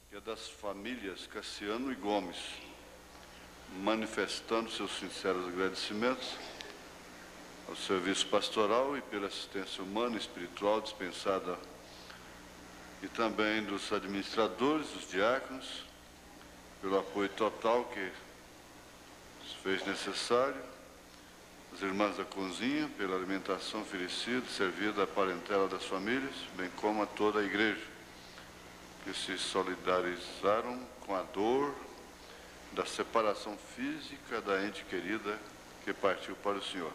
que é das famílias Cassiano e Gomes, manifestando seus sinceros agradecimentos ao serviço pastoral e pela assistência humana e espiritual dispensada, e também dos administradores, dos diáconos, pelo apoio total que se fez necessário, as irmãs da cozinha, pela alimentação oferecida e servida à parentela das famílias, bem como a toda a igreja, que se solidarizaram com a dor da separação física da ente querida que partiu para o Senhor.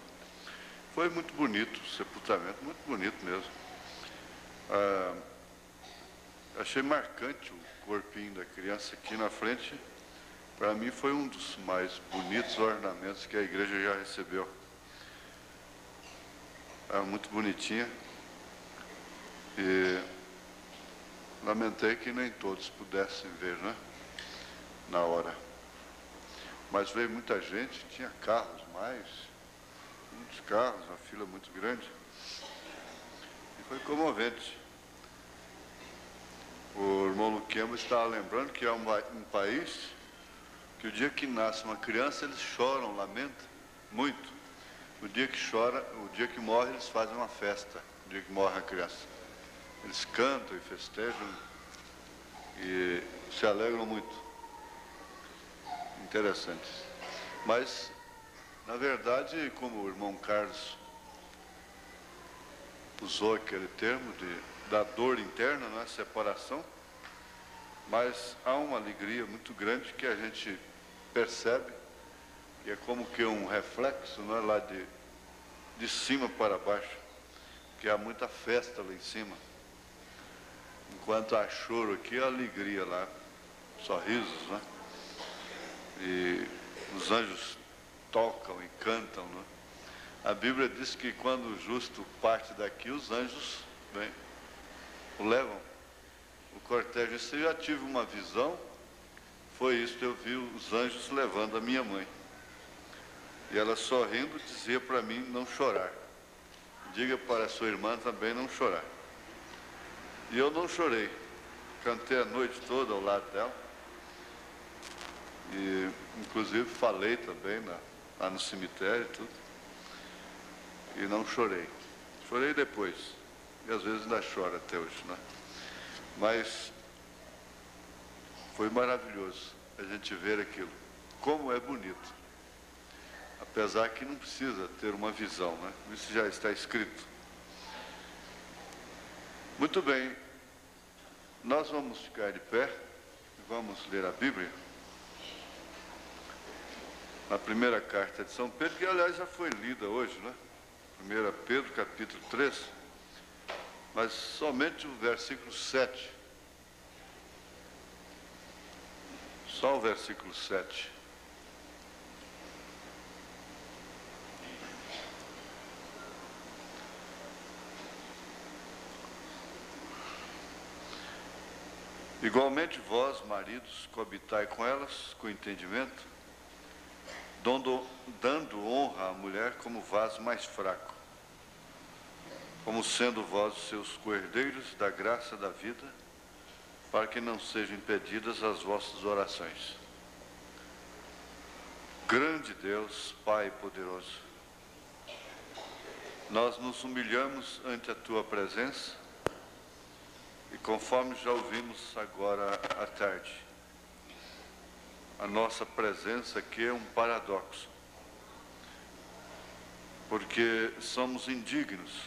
Foi muito bonito o sepultamento, muito bonito mesmo. Achei marcante o corpinho da criança aqui na frente. Para mim foi um dos mais bonitos ornamentos que a igreja já recebeu. Era muito bonitinha. E lamentei que nem todos pudessem ver, né? Na hora. Mas veio muita gente, tinha carros mais, muitos carros, uma fila muito grande. E foi comovente. O irmão Luquema estava lembrando que é um país que o dia que nasce uma criança eles choram, lamentam muito. O dia que morre eles fazem uma festa, o dia que morre a criança. Eles cantam e festejam e se alegram muito. Interessante. Mas, na verdade, como o irmão Carlos usou aquele termo da dor interna, não é? Separação, mas há uma alegria muito grande que a gente percebe, e é como que um reflexo, não é? Lá de cima para baixo, que há muita festa lá em cima. Enquanto há choro aqui, há alegria lá, sorrisos, né? E os anjos tocam e cantam, né? A Bíblia diz que quando o justo parte daqui, os anjos o levam, o cortejo. Isso eu já tive uma visão, foi isso, eu vi os anjos levando a minha mãe. E ela sorrindo dizia para mim não chorar. Diga para a sua irmã também não chorar. E eu não chorei. Cantei a noite toda ao lado dela. E inclusive falei também lá no cemitério e tudo. E não chorei. Chorei depois. E às vezes ainda choro até hoje, né? Mas foi maravilhoso a gente ver aquilo. Como é bonito. Apesar que não precisa ter uma visão, né? Isso já está escrito. Muito bem. Nós vamos ficar de pé e vamos ler a Bíblia. Na primeira carta de São Pedro, que aliás já foi lida hoje, né? 1 Pedro, capítulo 3, mas somente o versículo 7. Só o versículo 7. Igualmente vós, maridos, coabitai com elas, com entendimento, dando honra à mulher como vaso mais fraco, como sendo vós os seus coerdeiros da graça da vida, para que não sejam impedidas as vossas orações. Grande Deus, Pai poderoso, nós nos humilhamos ante a Tua presença, e conforme já ouvimos agora à tarde, a nossa presença aqui é um paradoxo, porque somos indignos.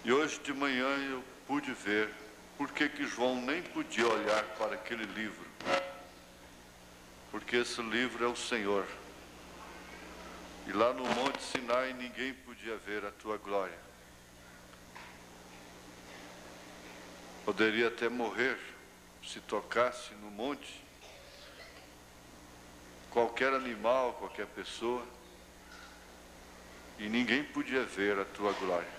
E hoje de manhã eu pude ver por que João nem podia olhar para aquele livro, porque esse livro é o Senhor. E lá no Monte Sinai ninguém podia ver a Tua glória. Poderia até morrer se tocasse no monte qualquer animal, qualquer pessoa, e ninguém podia ver a Tua glória.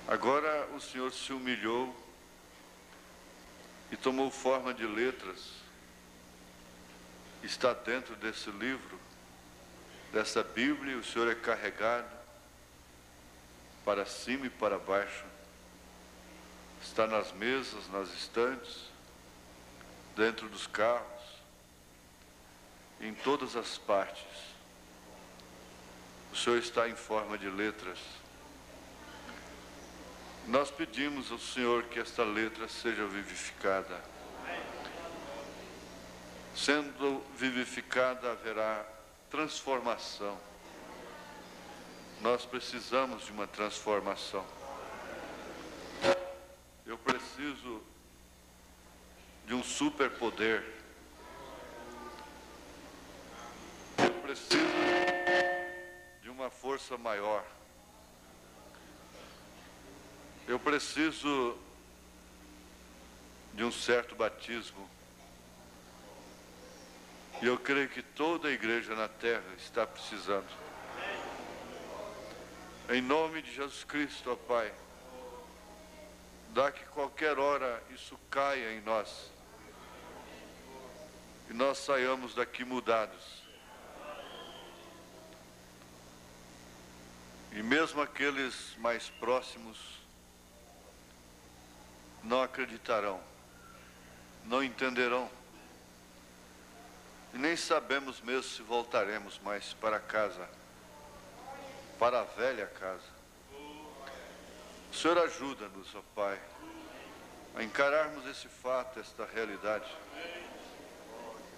Agora o Senhor se humilhou e tomou forma de letras, está dentro desse livro, dessa Bíblia, e o Senhor é carregado para cima e para baixo, está nas mesas, nas estantes, dentro dos carros, em todas as partes. O Senhor está em forma de letras. Nós pedimos ao Senhor que esta letra seja vivificada. Sendo vivificada, haverá transformação. Nós precisamos de uma transformação. Eu preciso de um superpoder. Eu preciso de uma força maior. Eu preciso de um certo batismo. E eu creio que toda a igreja na terra está precisando. Em nome de Jesus Cristo, ó Pai, dá que qualquer hora isso caia em nós. E nós saiamos daqui mudados. E mesmo aqueles mais próximos não acreditarão, não entenderão. E nem sabemos mesmo se voltaremos mais para casa, para a velha casa. O Senhor ajuda-nos, ó Pai, a encararmos esse fato, esta realidade.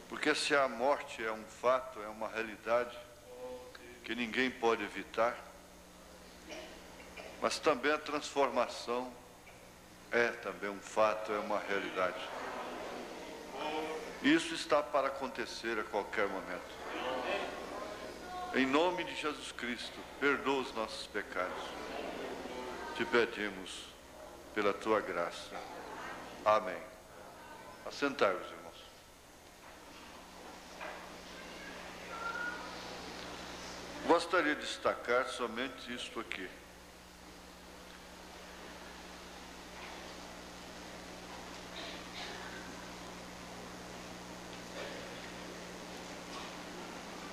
Porque se a morte é um fato, é uma realidade que ninguém pode evitar, mas também a transformação é também um fato, é uma realidade. Isso está para acontecer a qualquer momento. Em nome de Jesus Cristo, perdoa os nossos pecados. Te pedimos pela tua graça. Amém. Assentai-vos, irmãos. Gostaria de destacar somente isto aqui.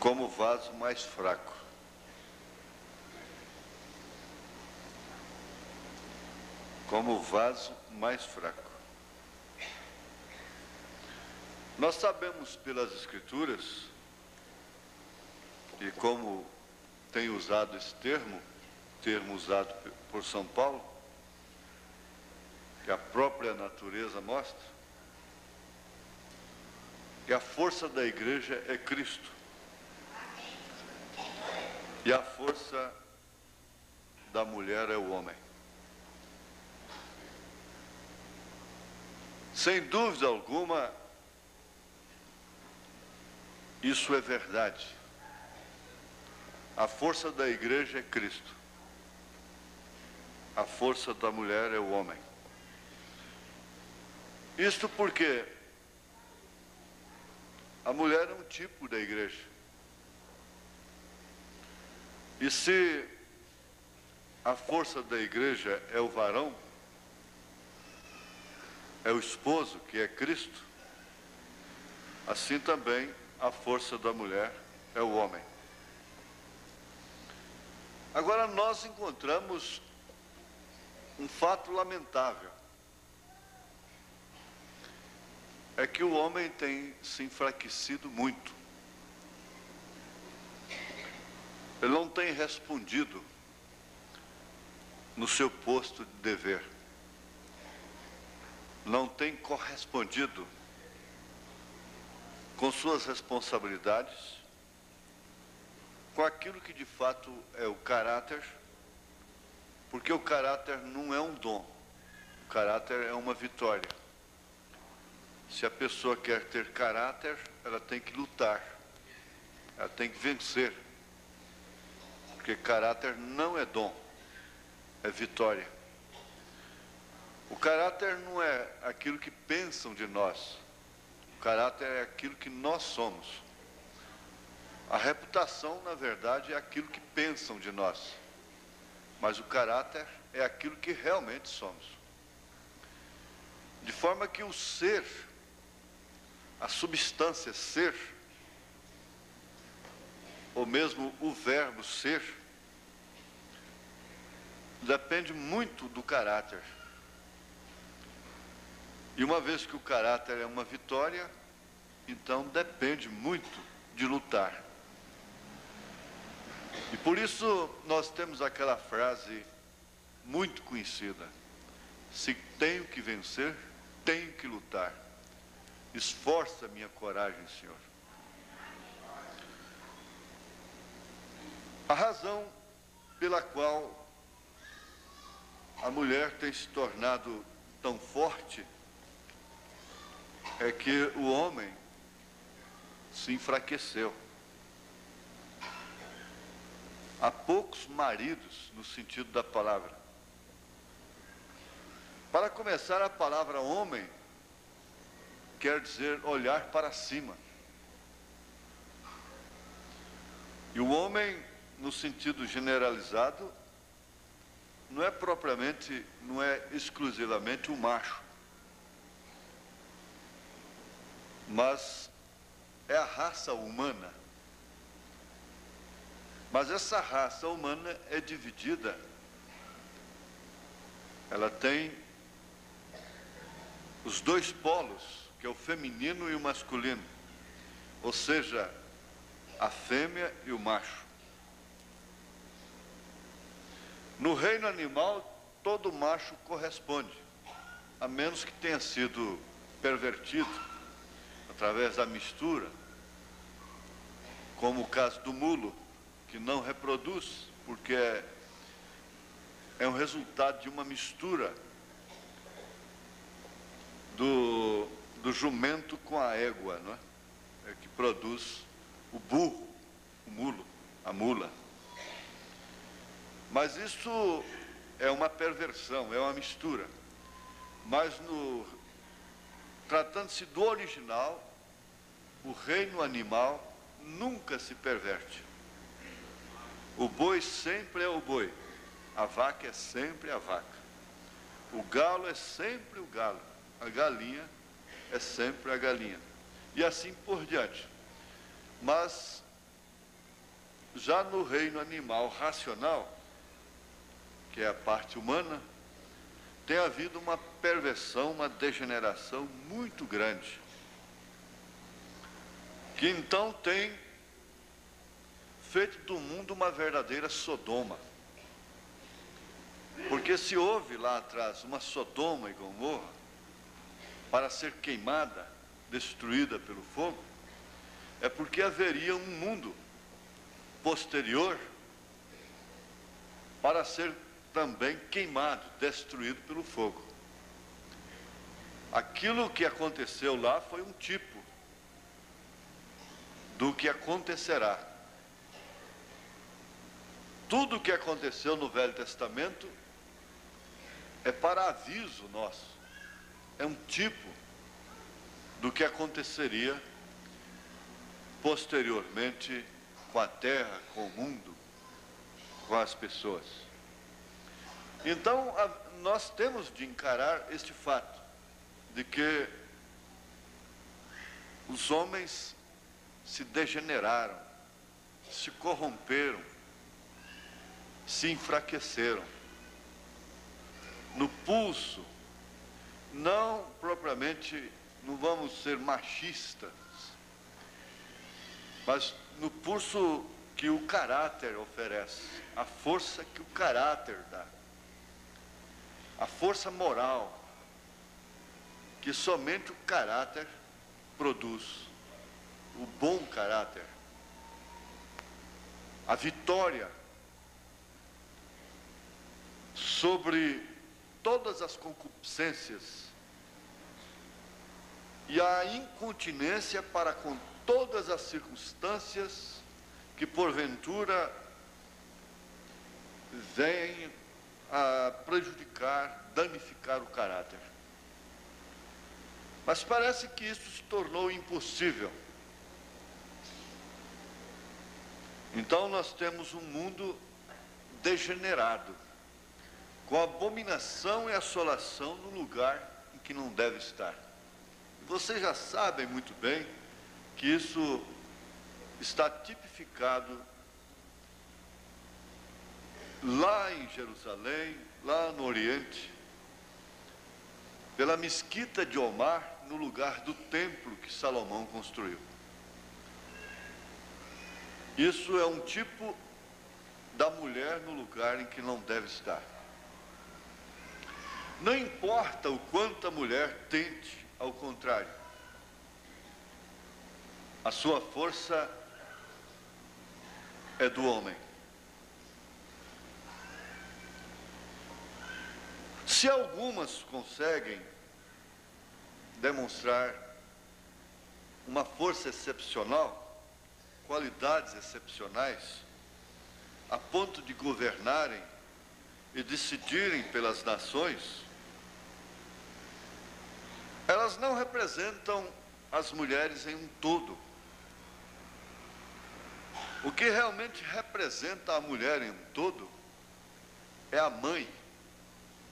Como vaso mais fraco. Como vaso mais fraco. Nós sabemos pelas Escrituras, e como tem usado esse termo usado por São Paulo, que a própria natureza mostra, que a força da igreja é Cristo. E a força da mulher é o homem. Sem dúvida alguma, isso é verdade. A força da igreja é Cristo. A força da mulher é o homem. Isto porque a mulher é um tipo da igreja. E se a força da igreja é o varão, é o esposo, que é Cristo, assim também a força da mulher é o homem. Agora nós encontramos um fato lamentável. É que o homem tem se enfraquecido muito. Ele não tem respondido no seu posto de dever. Não tem correspondido com suas responsabilidades, com aquilo que de fato é o caráter, porque o caráter não é um dom, o caráter é uma vitória. Se a pessoa quer ter caráter, ela tem que lutar, ela tem que vencer. Porque caráter não é dom, é vitória. O caráter não é aquilo que pensam de nós. O caráter é aquilo que nós somos. A reputação, na verdade, é aquilo que pensam de nós. Mas o caráter é aquilo que realmente somos. De forma que o ser, a substância ser, ou mesmo o verbo ser, depende muito do caráter. E uma vez que o caráter é uma vitória, então depende muito de lutar. E por isso nós temos aquela frase muito conhecida: se tenho que vencer, tenho que lutar. Esforça minha coragem, Senhor. A razão pela qual a mulher tem se tornado tão forte é que o homem se enfraqueceu. Há poucos maridos no sentido da palavra. Para começar, a palavra homem quer dizer olhar para cima. E o homem, no sentido generalizado, não é exclusivamente o macho, mas é a raça humana. Mas essa raça humana é dividida, ela tem os dois polos, que é o feminino e o masculino, ou seja, a fêmea e o macho. No reino animal, todo macho corresponde, a menos que tenha sido pervertido através da mistura, como o caso do mulo, que não reproduz, porque é um resultado de uma mistura do jumento com a égua, não é? É que produz o burro, o mulo, a mula. Mas isso é uma perversão, é uma mistura. Mas tratando-se do original, o reino animal nunca se perverte. O boi sempre é o boi, a vaca é sempre a vaca, o galo é sempre o galo, a galinha é sempre a galinha, e assim por diante. Mas já no reino animal racional, que é a parte humana, tem havido uma perversão, uma degeneração muito grande, que então tem feito do mundo uma verdadeira Sodoma. Porque se houve lá atrás uma Sodoma e Gomorra para ser queimada, destruída pelo fogo, é porque haveria um mundo posterior para ser também queimado, destruído pelo fogo. Aquilo que aconteceu lá foi um tipo do que acontecerá. Tudo o que aconteceu no Velho Testamento é para aviso nosso, é um tipo do que aconteceria posteriormente com a terra, com o mundo, com as pessoas. Então, nós temos de encarar este fato de que os homens se degeneraram, se corromperam, se enfraqueceram. No pulso, não propriamente, não vamos ser machistas, mas no pulso que o caráter oferece, a força que o caráter dá, a força moral que somente o caráter produz, o bom caráter, a vitória sobre todas as concupiscências e a incontinência para com todas as circunstâncias que porventura vêm a prejudicar, danificar o caráter. Mas parece que isso se tornou impossível. Então nós temos um mundo degenerado, com abominação e assolação no lugar em que não deve estar. Vocês já sabem muito bem que isso está tipificado lá em Jerusalém, lá no Oriente, pela mesquita de Omar, no lugar do templo que Salomão construiu. Isso é um tipo da mulher no lugar em que não deve estar. Não importa o quanto a mulher tente, ao contrário, a sua força é do homem. Se algumas conseguem demonstrar uma força excepcional, qualidades excepcionais, a ponto de governarem e decidirem pelas nações, elas não representam as mulheres em um todo. O que realmente representa a mulher em um todo é a mãe,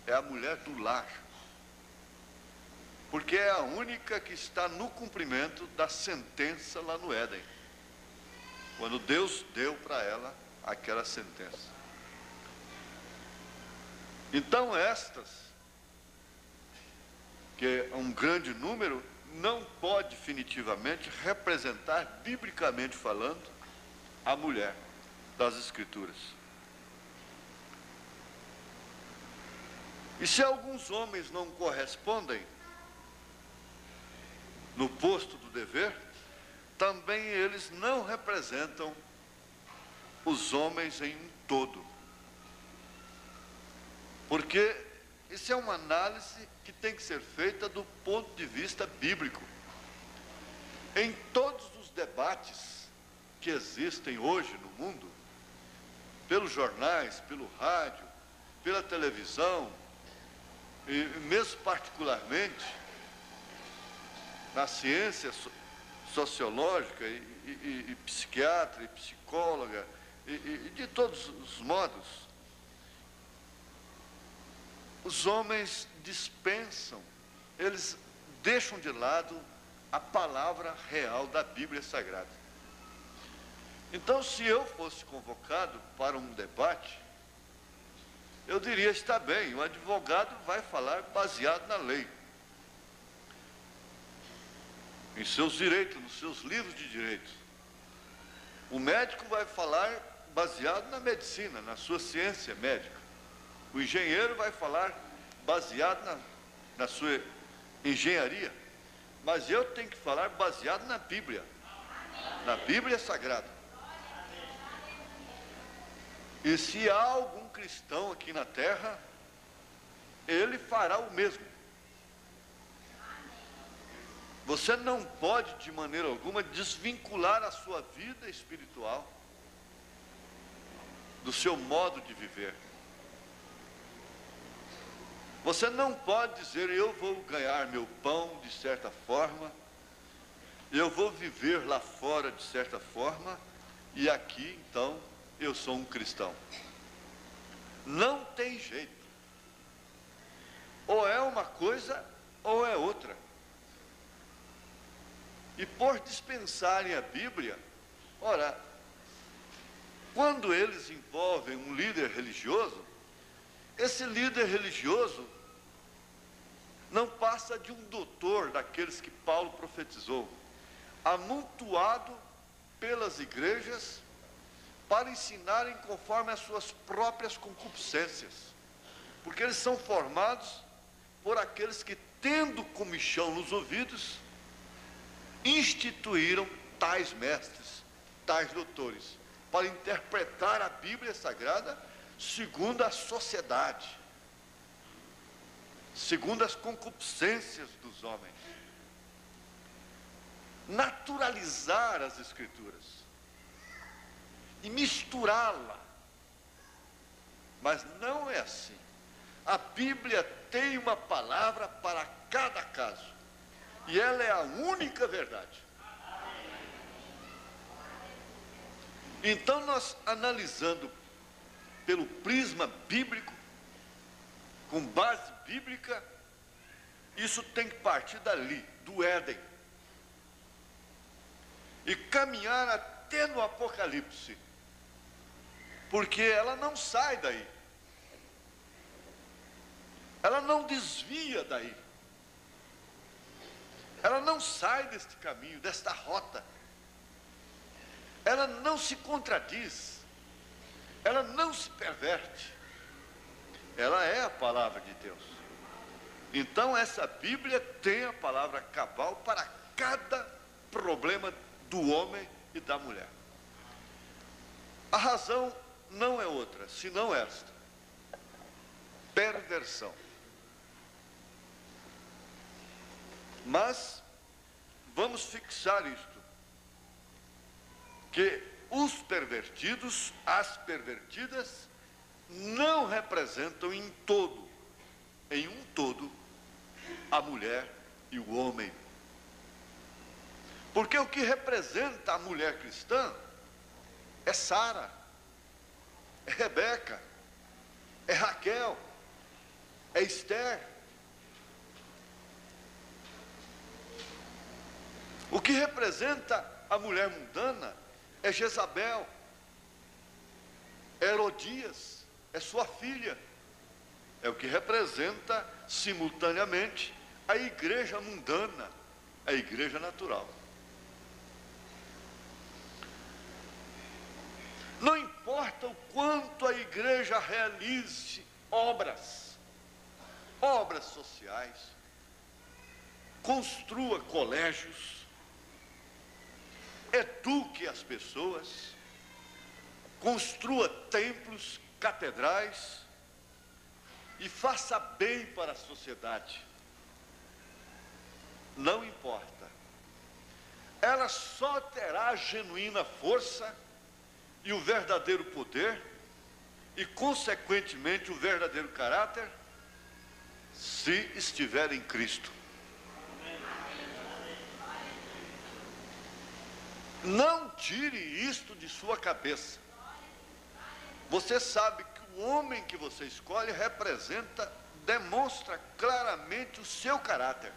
é a mulher do lar, porque é a única que está no cumprimento da sentença lá no Éden, quando Deus deu para ela aquela sentença. Então estas, que é um grande número, não pode definitivamente representar, biblicamente falando, a mulher das Escrituras. E se alguns homens não correspondem no posto do dever, também eles não representam os homens em um todo. Porque isso é uma análise que tem que ser feita do ponto de vista bíblico. Em todos os debates que existem hoje no mundo, pelos jornais, pelo rádio, pela televisão, e mesmo particularmente na ciência sociológica e psiquiatra e psicóloga, e de todos os modos, os homens dispensam, eles deixam de lado a palavra real da Bíblia Sagrada. Então, se eu fosse convocado para um debate, eu diria, está bem, o advogado vai falar baseado na lei, em seus direitos, nos seus livros de direitos. O médico vai falar baseado na medicina, na sua ciência médica. O engenheiro vai falar baseado na sua engenharia. Mas eu tenho que falar baseado na Bíblia Sagrada. E se há algum cristão aqui na terra, ele fará o mesmo. Você não pode, de maneira alguma, desvincular a sua vida espiritual do seu modo de viver. Você não pode dizer, eu vou ganhar meu pão de certa forma, eu vou viver lá fora de certa forma, e aqui, então, eu sou um cristão. Não tem jeito. Ou é uma coisa, ou é outra. E por dispensarem a Bíblia, ora, quando eles envolvem um líder religioso, esse líder religioso não passa de um doutor daqueles que Paulo profetizou, amontoado pelas igrejas para ensinarem conforme as suas próprias concupiscências, porque eles são formados por aqueles que, tendo comichão nos ouvidos, instituíram tais mestres, tais doutores, para interpretar a Bíblia Sagrada segundo a sociedade, segundo as concupiscências dos homens. Naturalizar as Escrituras e misturá-la. Mas não é assim. A Bíblia tem uma palavra para cada caso. E ela é a única verdade. Então, nós analisando pelo prisma bíblico, com base bíblica, isso tem que partir dali, do Éden, e caminhar até no Apocalipse, porque ela não sai daí, ela não desvia daí. ela não sai deste caminho, desta rota, ela não se contradiz, ela não se perverte, ela é a palavra de Deus. Então essa Bíblia tem a palavra cabal para cada problema do homem e da mulher. A razão não é outra, senão esta: perversão. Mas vamos fixar isto, que os pervertidos, as pervertidas, não representam em um todo, a mulher e o homem. Porque o que representa a mulher cristã é Sara, é Rebeca, é Raquel, é Esther. O que representa a mulher mundana é Jezabel, é Herodias, é sua filha. É o que representa simultaneamente a igreja mundana, a igreja natural. Não importa o quanto a igreja realize obras sociais, construa colégios, eduque as pessoas, construa templos, catedrais e faça bem para a sociedade. Não importa. Ela só terá a genuína força e o verdadeiro poder e, consequentemente, o verdadeiro caráter, se estiver em Cristo. Não tire isto de sua cabeça. Você sabe que o homem que você escolhe demonstra claramente o seu caráter.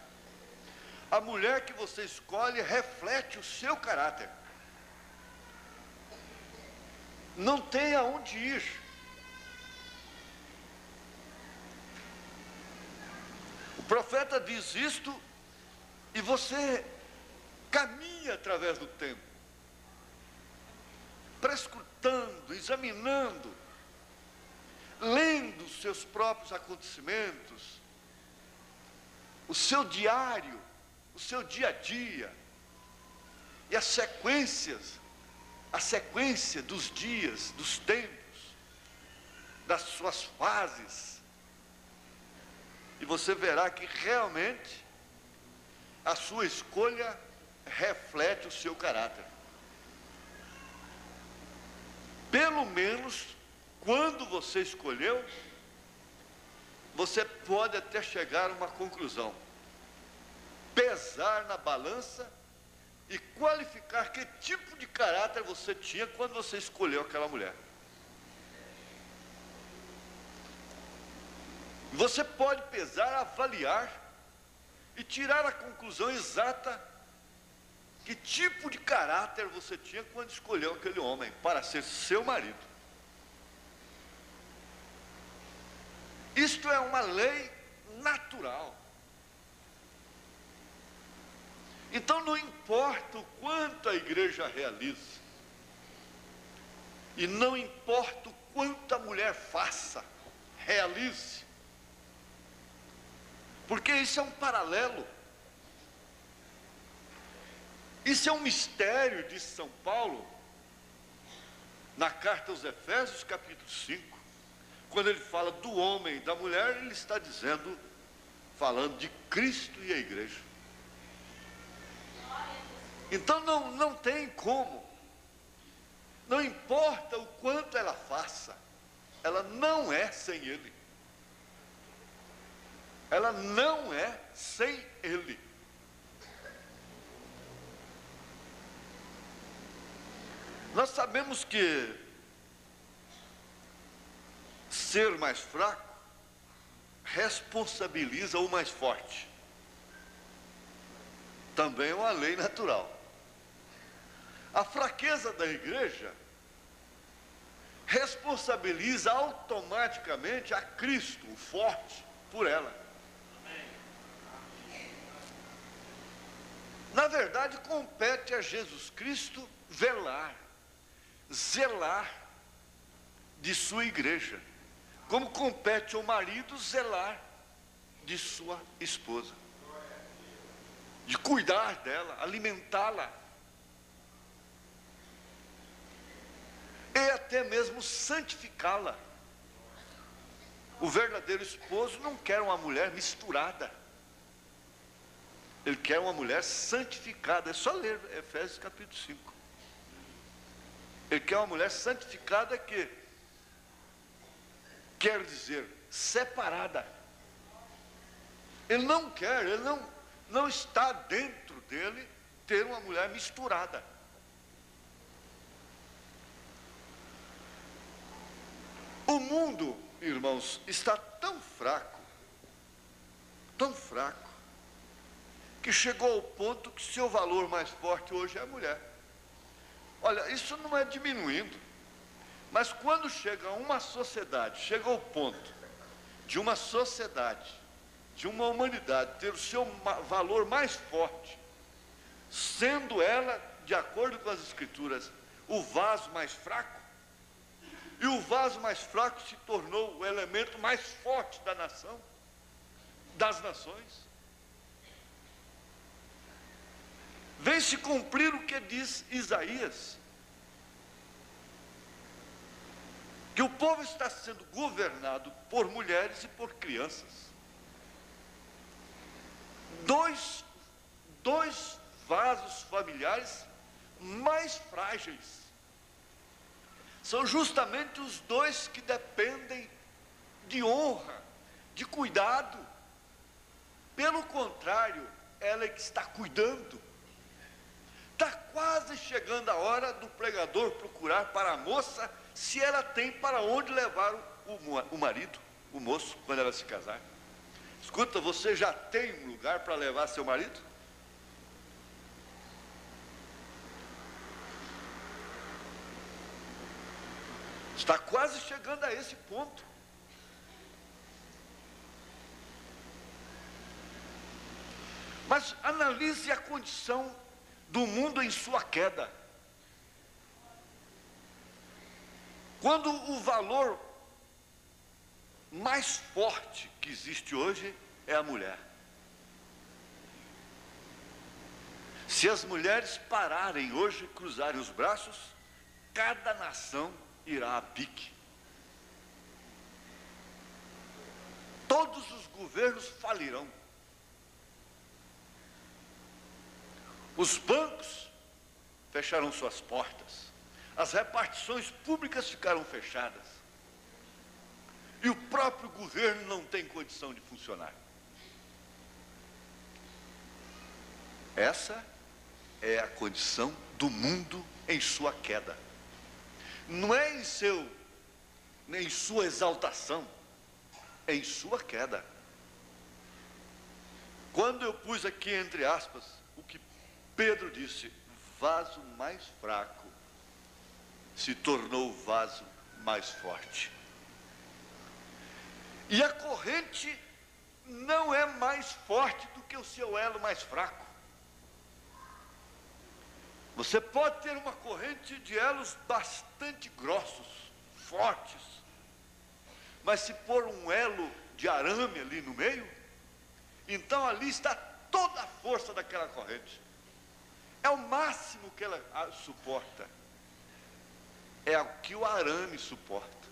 A mulher que você escolhe reflete o seu caráter. Não tem aonde ir. O profeta diz isto e você caminha através do tempo, prescrutando, examinando, lendo os seus próprios acontecimentos, o seu diário, o seu dia a dia, e a sequência dos dias, dos tempos, das suas fases, e você verá que realmente a sua escolha reflete o seu caráter. Pelo menos, quando você escolheu, você pode até chegar a uma conclusão, pesar na balança e qualificar que tipo de caráter você tinha quando você escolheu aquela mulher. Você pode pesar, avaliar e tirar a conclusão exata que tipo de caráter você tinha quando escolheu aquele homem para ser seu marido. Isto é uma lei natural. Então não importa o quanto a igreja realize, e não importa o quanto a mulher faça, realize, porque isso é um paralelo. Isso é um mistério, diz São Paulo, na carta aos Efésios, capítulo 5, quando ele fala do homem e da mulher, ele está falando de Cristo e a igreja. Então não tem como, não importa o quanto ela faça, ela não é sem Ele. Ela não é sem Ele. Nós sabemos que ser mais fraco responsabiliza o mais forte. Também é uma lei natural. A fraqueza da igreja responsabiliza automaticamente a Cristo, o forte, por ela. verdade, compete a Jesus Cristo velar, zelar de sua igreja, como compete ao marido zelar de sua esposa, de cuidar dela, alimentá-la, e até mesmo santificá-la. O verdadeiro esposo não quer uma mulher misturada, ele quer uma mulher santificada. É só ler Efésios capítulo 5. Ele quer uma mulher santificada, que quer dizer separada. Ele não quer, ele não está dentro dele ter uma mulher misturada. O mundo, irmãos, está tão fraco, que chegou ao ponto que seu valor mais forte hoje é a mulher. Olha, isso não é diminuindo, mas quando chega uma sociedade, chega ao ponto de uma sociedade, de uma humanidade ter o seu valor mais forte, sendo ela, de acordo com as Escrituras, o vaso mais fraco, e o vaso mais fraco se tornou o elemento mais forte da nação, das nações, vem se cumprir o que diz Isaías, que o povo está sendo governado por mulheres e por crianças. Dois vasos familiares mais frágeis são justamente os dois que dependem de honra, de cuidado. Pelo contrário, ela é que está cuidando. Está quase chegando a hora do pregador procurar para a moça se ela tem para onde levar o marido, o moço, quando ela se casar. Escuta, você já tem um lugar para levar seu marido? Está quase chegando a esse ponto. Mas analise a condição do mundo em sua queda. Quando o valor mais forte que existe hoje é a mulher. Se as mulheres pararem hoje, cruzarem os braços, cada nação irá a pique. Todos os governos falirão. Os bancos fecharão suas portas. As repartições públicas ficaram fechadas. E o próprio governo não tem condição de funcionar. Essa é a condição do mundo em sua queda. Não é em sua exaltação, é em sua queda. Quando eu pus aqui entre aspas o que Pedro disse, vaso mais fraco se tornou o vaso mais forte. E a corrente não é mais forte do que o seu elo mais fraco. Você pode ter uma corrente de elos bastante grossos, fortes, mas se pôr um elo de arame ali no meio, então ali está toda a força daquela corrente. É o máximo que ela suporta. É o que o arame suporta.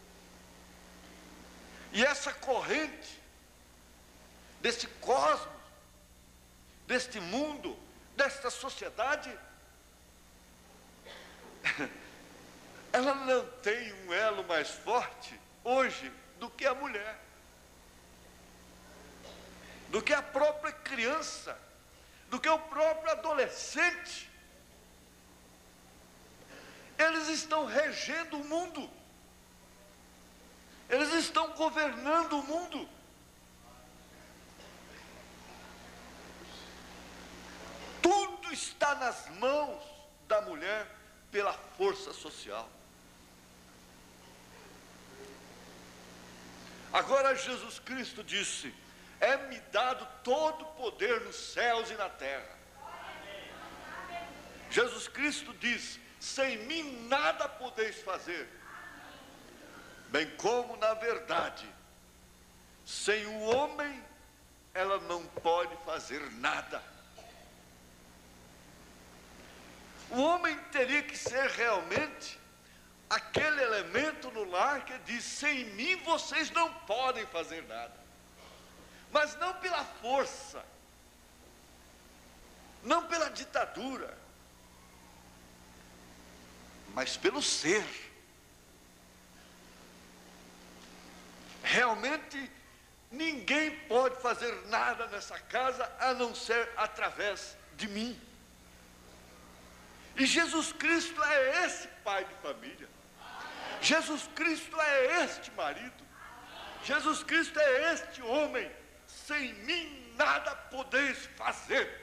E essa corrente, desse cosmos, deste mundo, desta sociedade, ela não tem um elo mais forte hoje do que a mulher, do que a própria criança, do que o próprio adolescente. Eles estão regendo o mundo, eles estão governando o mundo. Tudo está nas mãos da mulher pela força social. Agora Jesus Cristo disse: é-me dado todo o poder nos céus e na terra. Jesus Cristo diz: sem mim nada podeis fazer. Bem como, na verdade, sem o homem, ela não pode fazer nada. O homem teria que ser realmente aquele elemento no lar que diz: sem mim vocês não podem fazer nada. Mas não pela força, não pela ditadura, mas pelo ser. Realmente ninguém pode fazer nada nessa casa a não ser através de mim. E Jesus Cristo é esse pai de família. Jesus Cristo é este marido. Jesus Cristo é este homem. Sem mim nada podeis fazer.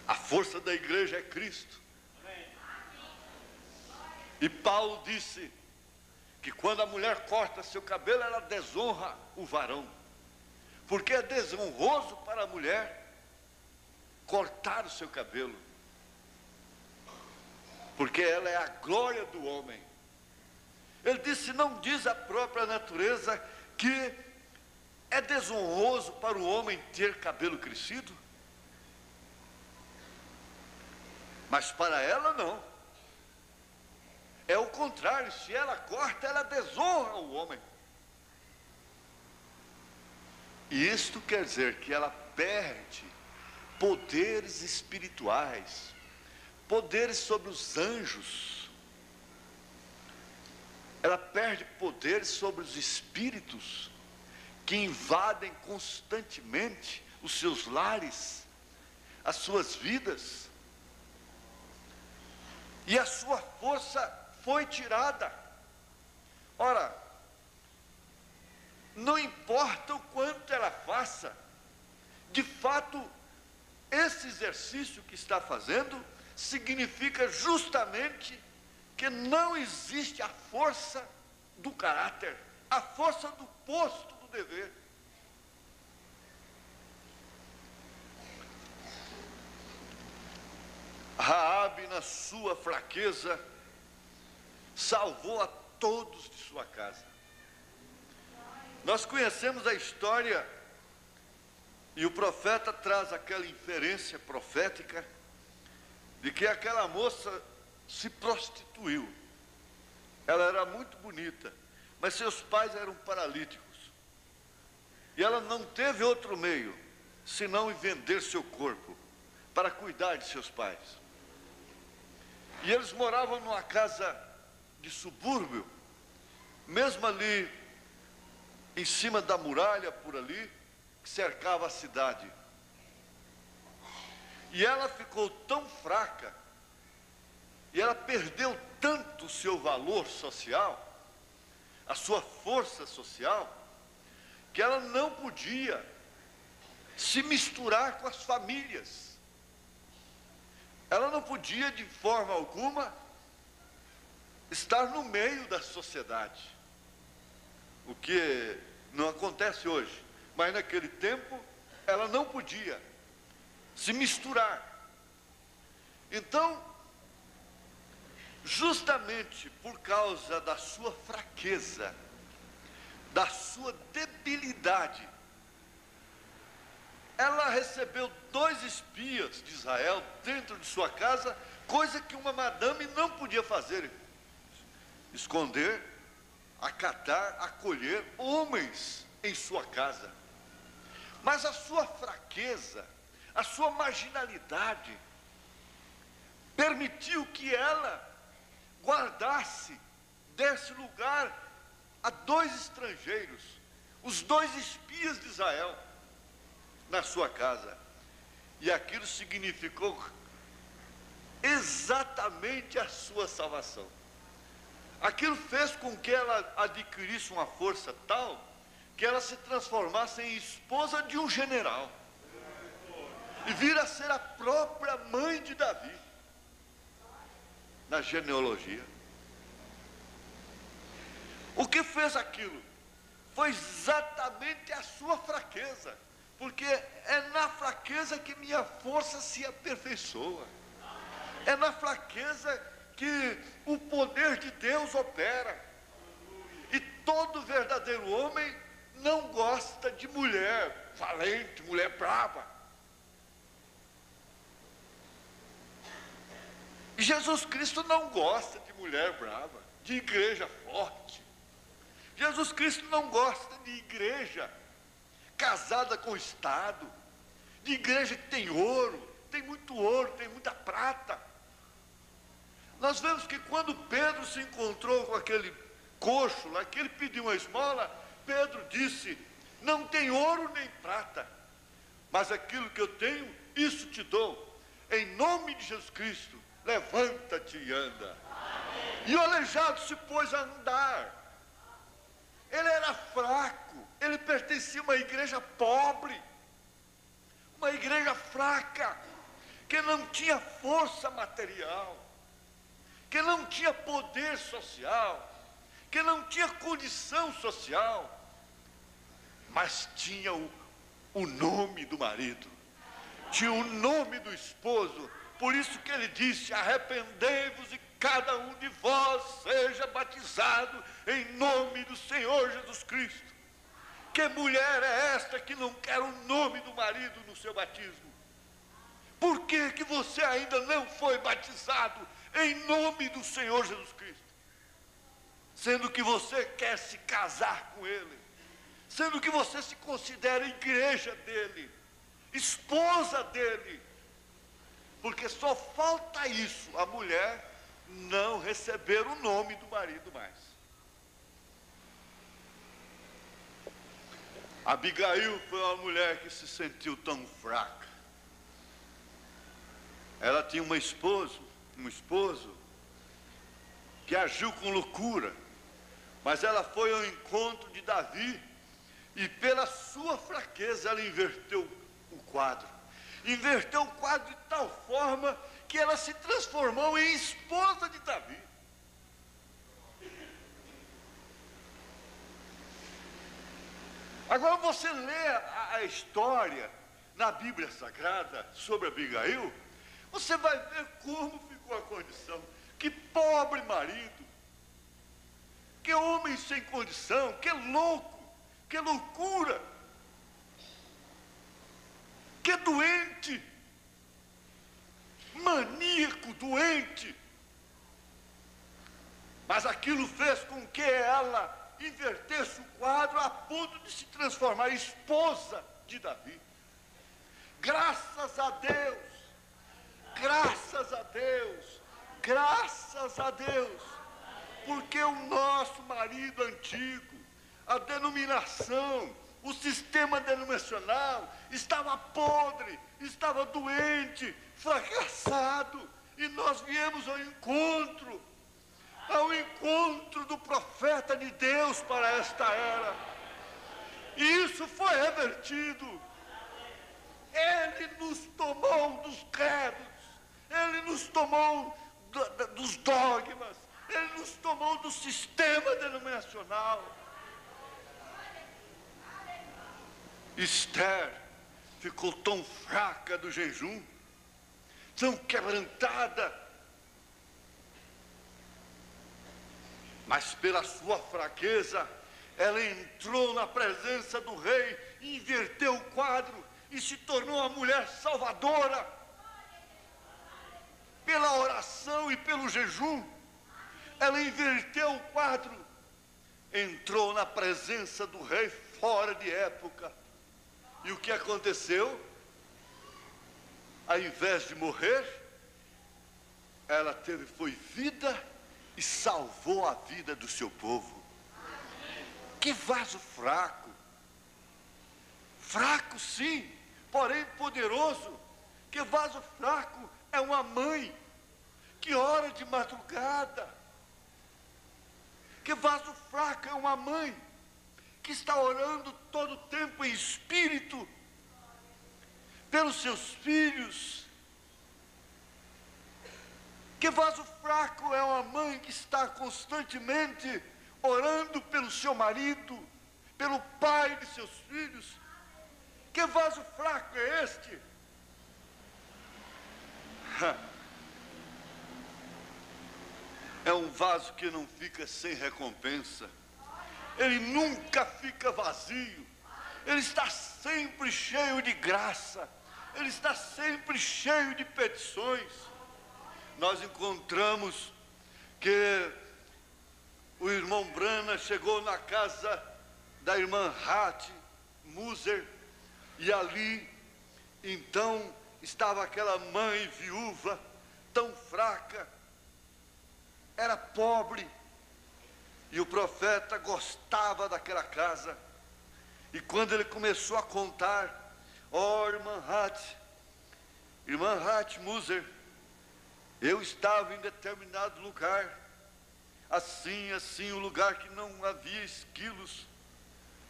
A força da igreja é Cristo. E Paulo disse que quando a mulher corta seu cabelo, ela desonra o varão. Porque é desonroso para a mulher cortar o seu cabelo. Porque ela é a glória do homem. Ele disse: não diz a própria natureza que é desonroso para o homem ter cabelo crescido? Mas para ela não. É o contrário, se ela corta, ela desonra o homem. E isto quer dizer que ela perde poderes espirituais, poderes sobre os anjos. Ela perde poderes sobre os espíritos que invadem constantemente os seus lares, as suas vidas. E a sua força foi tirada. Ora, não importa o quanto ela faça, de fato, esse exercício que está fazendo significa justamente que não existe a força do caráter, a força do posto do dever. Raabe, na sua fraqueza, salvou a todos de sua casa. Nós conhecemos a história, e o profeta traz aquela inferência profética de que aquela moça se prostituiu. Ela era muito bonita, mas seus pais eram paralíticos. E ela não teve outro meio senão em vender seu corpo para cuidar de seus pais. E eles moravam numa casa de subúrbio, mesmo ali em cima da muralha por ali, que cercava a cidade. E ela ficou tão fraca, e ela perdeu tanto o seu valor social, a sua força social, que ela não podia se misturar com as famílias. Ela não podia de forma alguma estar no meio da sociedade, o que não acontece hoje, mas naquele tempo ela não podia se misturar. Então, justamente por causa da sua fraqueza, da sua debilidade, ela recebeu 2 espias de Israel dentro de sua casa, coisa que uma madame não podia fazer: esconder, acatar, acolher homens em sua casa. Mas a sua fraqueza, a sua marginalidade, permitiu que ela guardasse, desse lugar a 2 estrangeiros, os 2 espias de Israel, na sua casa. E aquilo significou exatamente a sua salvação. Aquilo fez com que ela adquirisse uma força tal que ela se transformasse em esposa de um general e vir a ser a própria mãe de Davi na genealogia. O que fez aquilo? foi exatamente a sua fraqueza, porque é na fraqueza que minha força se aperfeiçoa, é na fraqueza que o poder de Deus opera. E todo verdadeiro homem não gosta de mulher valente, mulher brava. E Jesus Cristo não gosta de mulher brava, de igreja forte. Jesus Cristo não gosta de igreja casada com o Estado, de igreja que tem ouro, tem muita prata. Nós vemos que quando Pedro se encontrou com aquele coxo lá, que ele pediu uma esmola, Pedro disse: não tem ouro nem prata, mas aquilo que eu tenho, isso te dou. Em nome de Jesus Cristo, levanta-te e anda. E o aleijado se pôs a andar. Ele era fraco, ele pertencia a uma igreja pobre, uma igreja fraca, que não tinha força material, que não tinha poder social, que não tinha condição social, mas tinha o nome do marido, tinha o nome do esposo. Por isso que ele disse: arrependei-vos e cada um de vós seja batizado em nome do Senhor Jesus Cristo. Que mulher é esta que não quer o nome do marido no seu batismo? Por que que você ainda não foi batizado em nome do Senhor Jesus Cristo? Sendo que você quer se casar com Ele, sendo que você se considera igreja dEle, esposa dEle, porque só falta isso, a mulher não receber o nome do marido mais. Abigail foi uma mulher que se sentiu tão fraca. Ela tinha um esposo que agiu com loucura, mas ela foi ao encontro de Davi e pela sua fraqueza ela inverteu o quadro. Inverteu o quadro de tal forma que ela se transformou em esposa de Davi. Agora você lê a história na Bíblia Sagrada sobre Abigail, você vai ver como ficou a condição. Que pobre marido, que homem sem condição, que louco, que loucura, que doente, maníaco, doente. Mas aquilo fez com que ela invertesse o quadro a ponto de se transformar em esposa de Davi. Graças a Deus, graças a Deus, graças a Deus, porque o nosso marido antigo, a denominação, o sistema denominacional estava podre, estava doente, fracassado, e nós viemos ao encontro do profeta de Deus para esta era, e isso foi revertido. Ele nos tomou dos credos, Ele nos tomou dos dogmas, Ele nos tomou do sistema denominacional. Esther ficou tão fraca do jejum, tão quebrantada, mas pela sua fraqueza, ela entrou na presença do rei, inverteu o quadro e se tornou uma mulher salvadora. Pela oração e pelo jejum, ela inverteu o quadro, entrou na presença do rei fora de época. E o que aconteceu? Ao invés de morrer, ela foi vida e salvou a vida do seu povo. Que vaso fraco! Fraco sim, porém poderoso. Que vaso fraco é uma mãe que ora de madrugada. Que vaso fraco é uma mãe que está orando todo o tempo em espírito pelos seus filhos. Que vaso fraco é uma mãe que está constantemente orando pelo seu marido, pelo pai de seus filhos. Que vaso fraco é este? É um vaso que não fica sem recompensa. Ele nunca fica vazio. Ele está sempre cheio de graça. Ele está sempre cheio de petições. Nós encontramos que o irmão Brana chegou na casa da irmã Hat Muser, e ali, então, estava aquela mãe viúva, tão fraca, era pobre, e o profeta gostava daquela casa. E quando ele começou a contar, irmã Hat Muser, eu estava em determinado lugar, assim, o lugar que não havia esquilos,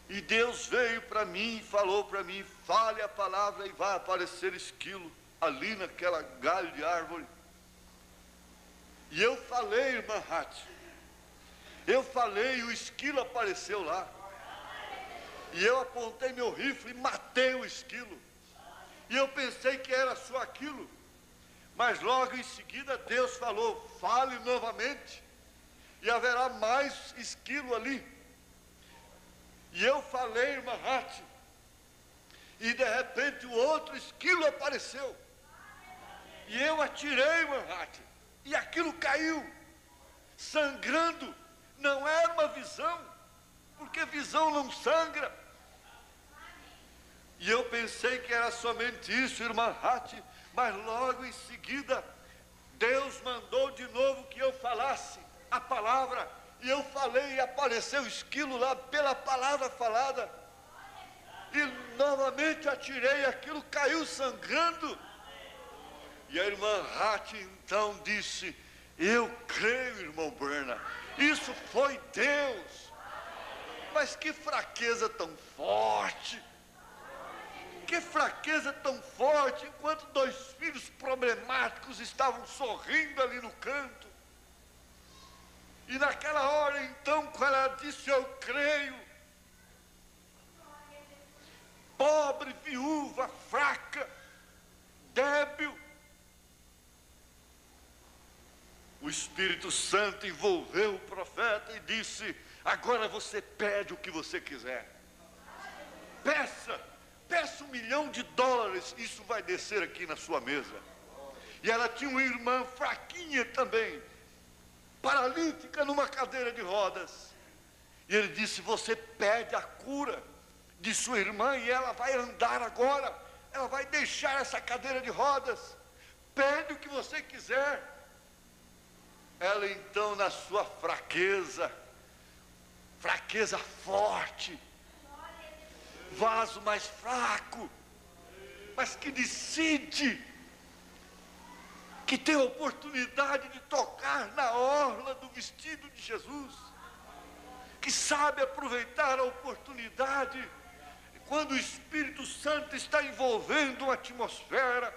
e Deus veio para mim e falou para mim, fale a palavra e vai aparecer esquilo ali naquela galho de árvore. E eu falei, irmã Hat, eu falei, o esquilo apareceu lá. E eu apontei meu rifle e matei o esquilo. E eu pensei que era só aquilo. Mas logo em seguida Deus falou, fale novamente, e haverá mais esquilo ali. E eu falei, irmã Hat, e de repente o outro esquilo apareceu. E eu atirei, irmã Hat, e aquilo caiu, sangrando. Não era uma visão, porque visão não sangra. E eu pensei que era somente isso, irmã Hat, mas logo em seguida, Deus mandou de novo que eu falasse a palavra, e eu falei, e apareceu o esquilo lá pela palavra falada, e novamente atirei, aquilo caiu sangrando. E a irmã Hat então disse, eu creio, irmão Berna, isso foi Deus. Mas que fraqueza tão forte! Que fraqueza tão forte, enquanto dois filhos problemáticos estavam sorrindo ali no canto. E naquela hora então, quando ela disse, eu creio, pobre, viúva, fraca, débil, o Espírito Santo envolveu o profeta e disse, agora você pede o que você quiser. Peça $1 milhão, isso vai descer aqui na sua mesa. E ela tinha uma irmã fraquinha também, paralítica numa cadeira de rodas. E ele disse, você pede a cura de sua irmã e ela vai andar agora. Ela vai deixar essa cadeira de rodas. Pede o que você quiser. Ela então, na sua fraqueza forte, vaso mais fraco, mas que decide, que tem a oportunidade de tocar na orla do vestido de Jesus, que sabe aproveitar a oportunidade, quando o Espírito Santo está envolvendo a atmosfera,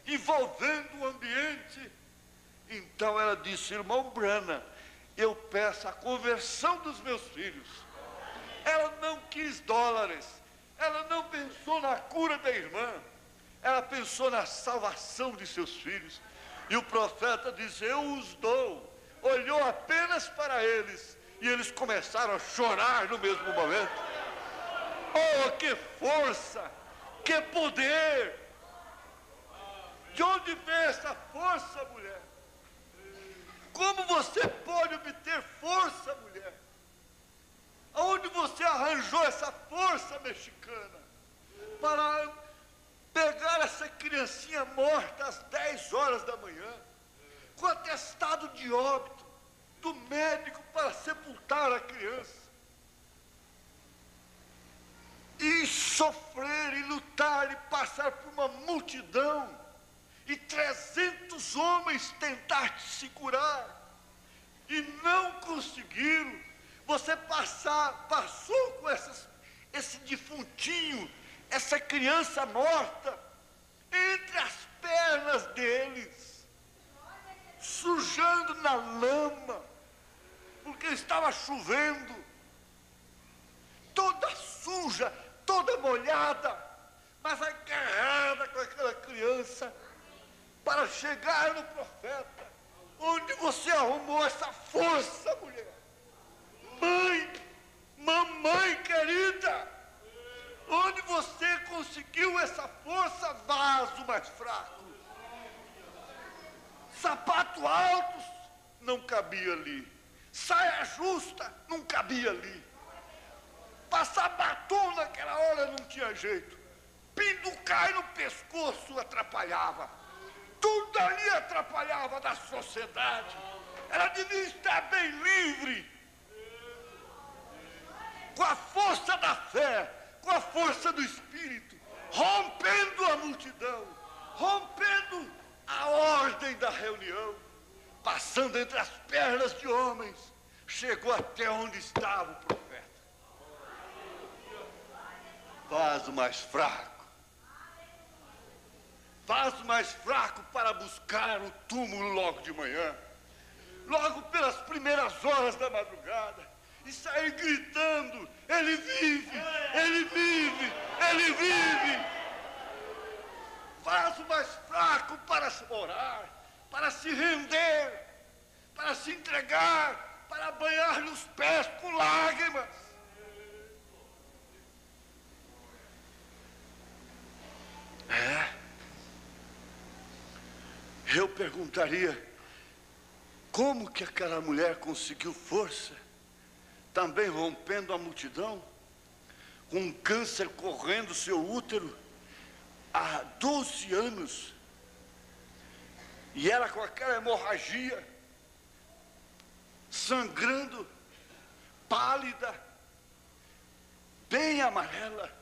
envolvendo o ambiente. Então ela disse, irmão Brana, eu peço a conversão dos meus filhos. Ela não quis $, ela não pensou na cura da irmã, ela pensou na salvação de seus filhos. E o profeta diz, eu os dou. Olhou apenas para eles, e eles começaram a chorar no mesmo momento. Oh, que força, que poder! De onde vem essa força, mulher? Como você pode obter força, mulher? Aonde você arranjou essa força mexicana para pegar essa criancinha morta às 10 horas da manhã, com atestado de óbito do médico para sepultar a criança, e sofrer e lutar e passar por uma multidão, e 300 homens tentar te segurar e não conseguiram? Você passou com esse defuntinho, essa criança morta, entre as pernas deles, sujando na lama, porque estava chovendo. suja, toda molhada, mas agarrada com aquela criança, para chegar no profeta. Onde você arrumou essa força, mulher? Mãe, mamãe querida, onde você conseguiu essa força? Vaso mais fraco. Sapato altos, não cabia ali. Saia justa, não cabia ali. Passar batom naquela hora não tinha jeito. Pinducar no pescoço atrapalhava. Tudo ali atrapalhava da sociedade. Ela devia estar bem livre. Com a força da fé, com a força do Espírito, rompendo a multidão, rompendo a ordem da reunião, passando entre as pernas de homens, chegou até onde estava o profeta. Vaso mais fraco. Vaso mais fraco para buscar o túmulo logo de manhã, logo pelas primeiras horas da madrugada, e sair gritando: ele vive, ele vive, ele vive. Vaso mais fraco para orar, para se render, para se entregar, para banhar-lhe os pés com lágrimas. Eu perguntaria, como que aquela mulher conseguiu força, também rompendo a multidão, com um câncer correndo seu útero há 12 anos, e ela com aquela hemorragia, sangrando, pálida, bem amarela,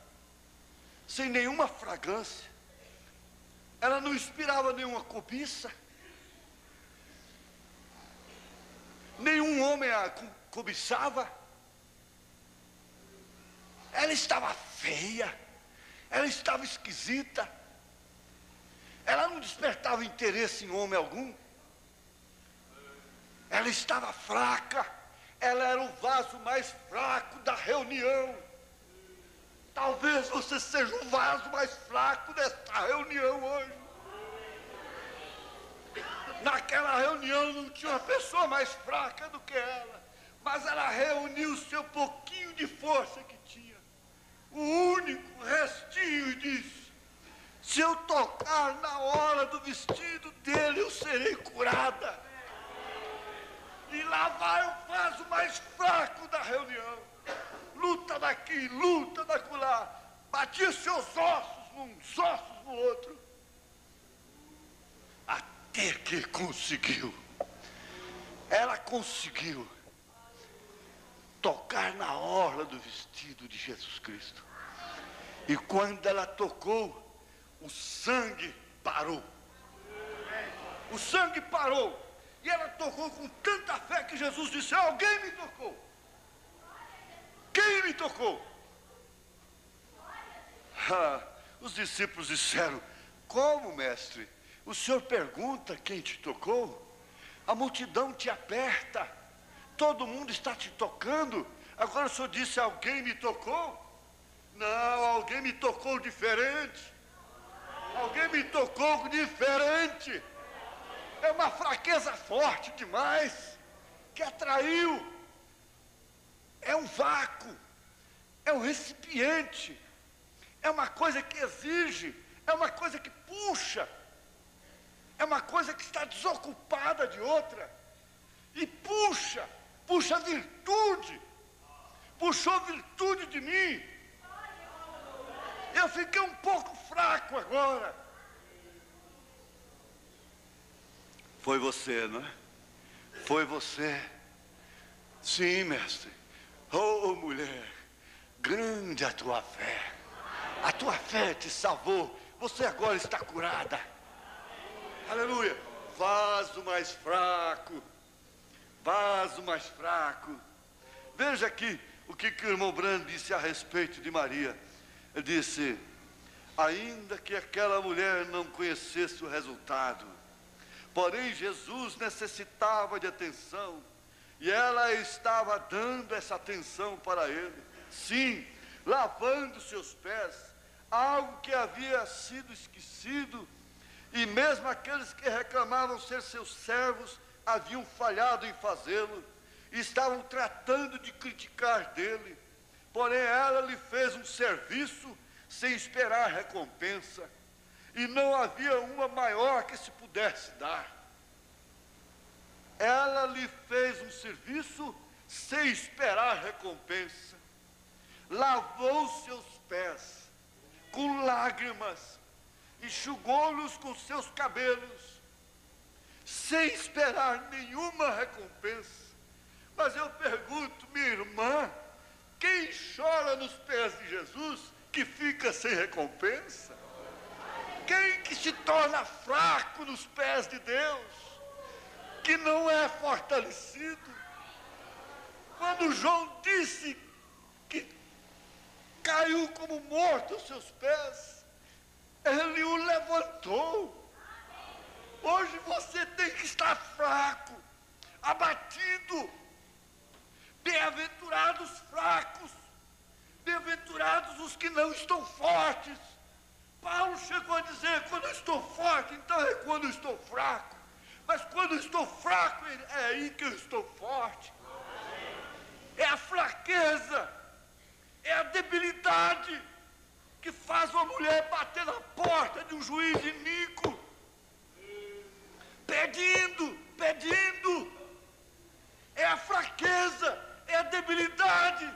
sem nenhuma fragrância. Ela não inspirava nenhuma cobiça. Nenhum homem a cobiçava. Ela estava feia. Ela estava esquisita. Ela não despertava interesse em homem algum. Ela estava fraca. Ela era o vaso mais fraco da reunião. Talvez você seja o vaso mais fraco desta reunião hoje. Naquela reunião não tinha uma pessoa mais fraca do que ela, mas ela reuniu o seu pouquinho de força que tinha, o único restinho, e disse: se eu tocar na hora do vestido dele, eu serei curada. E lá vai o vaso mais fraco da reunião. Luta daqui, luta dacolá, batia seus ossos uns ossos no outro, até que conseguiu. Ela conseguiu tocar na orla do vestido de Jesus Cristo. E quando ela tocou, o sangue parou. O sangue parou. E ela tocou com tanta fé que Jesus disse: alguém me tocou. Quem me tocou? Os discípulos disseram: como, mestre? O senhor pergunta quem te tocou? A multidão te aperta, todo mundo está te tocando. Agora o senhor disse: alguém me tocou? Não, alguém me tocou diferente. Alguém me tocou diferente. É uma fraqueza forte demais que atraiu. É um vácuo, é um recipiente, é uma coisa que exige, é uma coisa que puxa, é uma coisa que está desocupada de outra, e puxa virtude, puxou virtude de mim. Eu fiquei um pouco fraco agora. Foi você, não é? Foi você. Sim, mestre. Oh, mulher, grande a tua fé. A tua fé te salvou. Você agora está curada. Aleluia. Vaso mais fraco. Vaso mais fraco. Veja aqui o que o irmão Brando disse a respeito de Maria. Ele disse: ainda que aquela mulher não conhecesse o resultado, porém Jesus necessitava de atenção, e ela estava dando essa atenção para ele. Sim, lavando seus pés, algo que havia sido esquecido, e mesmo aqueles que reclamavam ser seus servos haviam falhado em fazê-lo, e estavam tratando de criticar dele. Porém ela lhe fez um serviço sem esperar recompensa, e não havia uma maior que se pudesse dar. Ela lhe fez um serviço sem esperar recompensa, lavou seus pés com lágrimas, enxugou-los com seus cabelos, sem esperar nenhuma recompensa. Mas eu pergunto, minha irmã, quem chora nos pés de Jesus que fica sem recompensa? Quem que se torna fraco nos pés de Deus, que não é fortalecido? Quando João disse que caiu como morto aos seus pés, ele o levantou. Hoje você tem que estar fraco, abatido. Bem-aventurados fracos, bem-aventurados os que não estão fortes. Paulo chegou a dizer, quando eu estou forte, então é quando eu estou fraco. Mas quando eu estou fraco, é aí que eu estou forte. É a fraqueza, é a debilidade que faz uma mulher bater na porta de um juiz iníquo, pedindo. É a fraqueza, é a debilidade,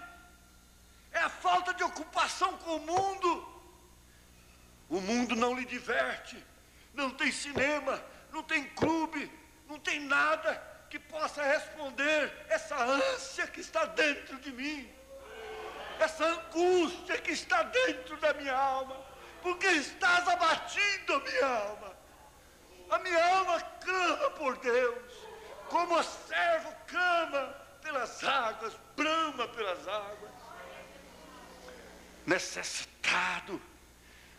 é a falta de ocupação com o mundo. O mundo não lhe diverte, não tem cinema, não tem clube, não tem nada que possa responder essa ânsia que está dentro de mim, essa angústia que está dentro da minha alma, porque estás abatindo a minha alma. A minha alma clama por Deus, como o servo clama pelas águas, brama pelas águas.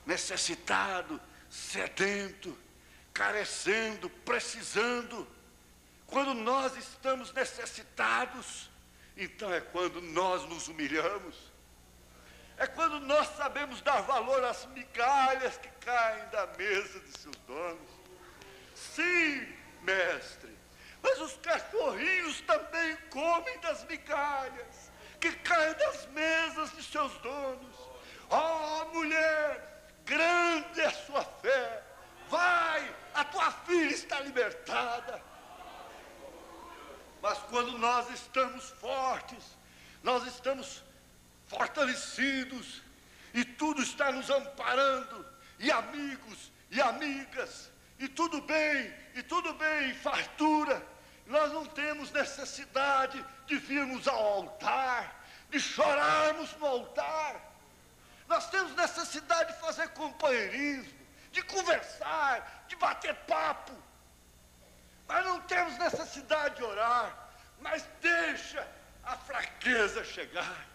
Necessitado, sedento, carecendo, precisando. Quando nós estamos necessitados, então é quando nós nos humilhamos. É quando nós sabemos dar valor às migalhas que caem da mesa de seus donos. Sim, mestre, mas os cachorrinhos também comem das migalhas que caem das mesas de seus donos. Oh, mulher, grande é a sua fé. Vai, a tua filha está libertada. Mas quando nós estamos fortes, nós estamos fortalecidos, e tudo está nos amparando, e amigos, e amigas, e tudo bem, fartura, nós não temos necessidade de virmos ao altar, de chorarmos no altar. Nós temos necessidade de fazer companheirismo, de conversar, de bater papo. Mas não temos necessidade de orar. Mas deixa a fraqueza chegar.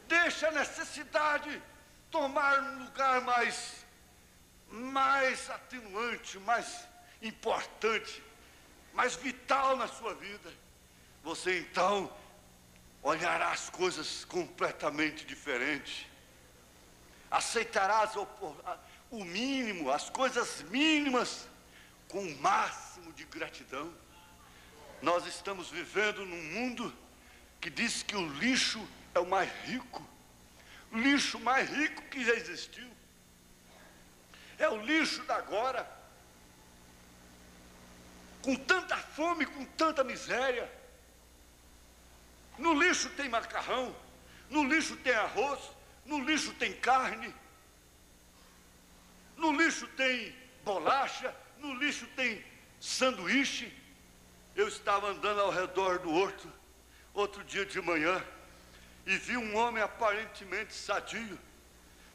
Deixa a necessidade tomar um lugar mais atenuante, mais importante, mais vital na sua vida. Você então olhará as coisas completamente diferente. Aceitarás o mínimo, as coisas mínimas, com o máximo de gratidão. Nós estamos vivendo num mundo que diz que o lixo é o mais rico que já existiu. É o lixo da agora, com tanta fome, com tanta miséria. No lixo tem macarrão, no lixo tem arroz, no lixo tem carne, no lixo tem bolacha, no lixo tem sanduíche. Eu estava andando ao redor do horto, outro dia de manhã, e vi um homem aparentemente sadio.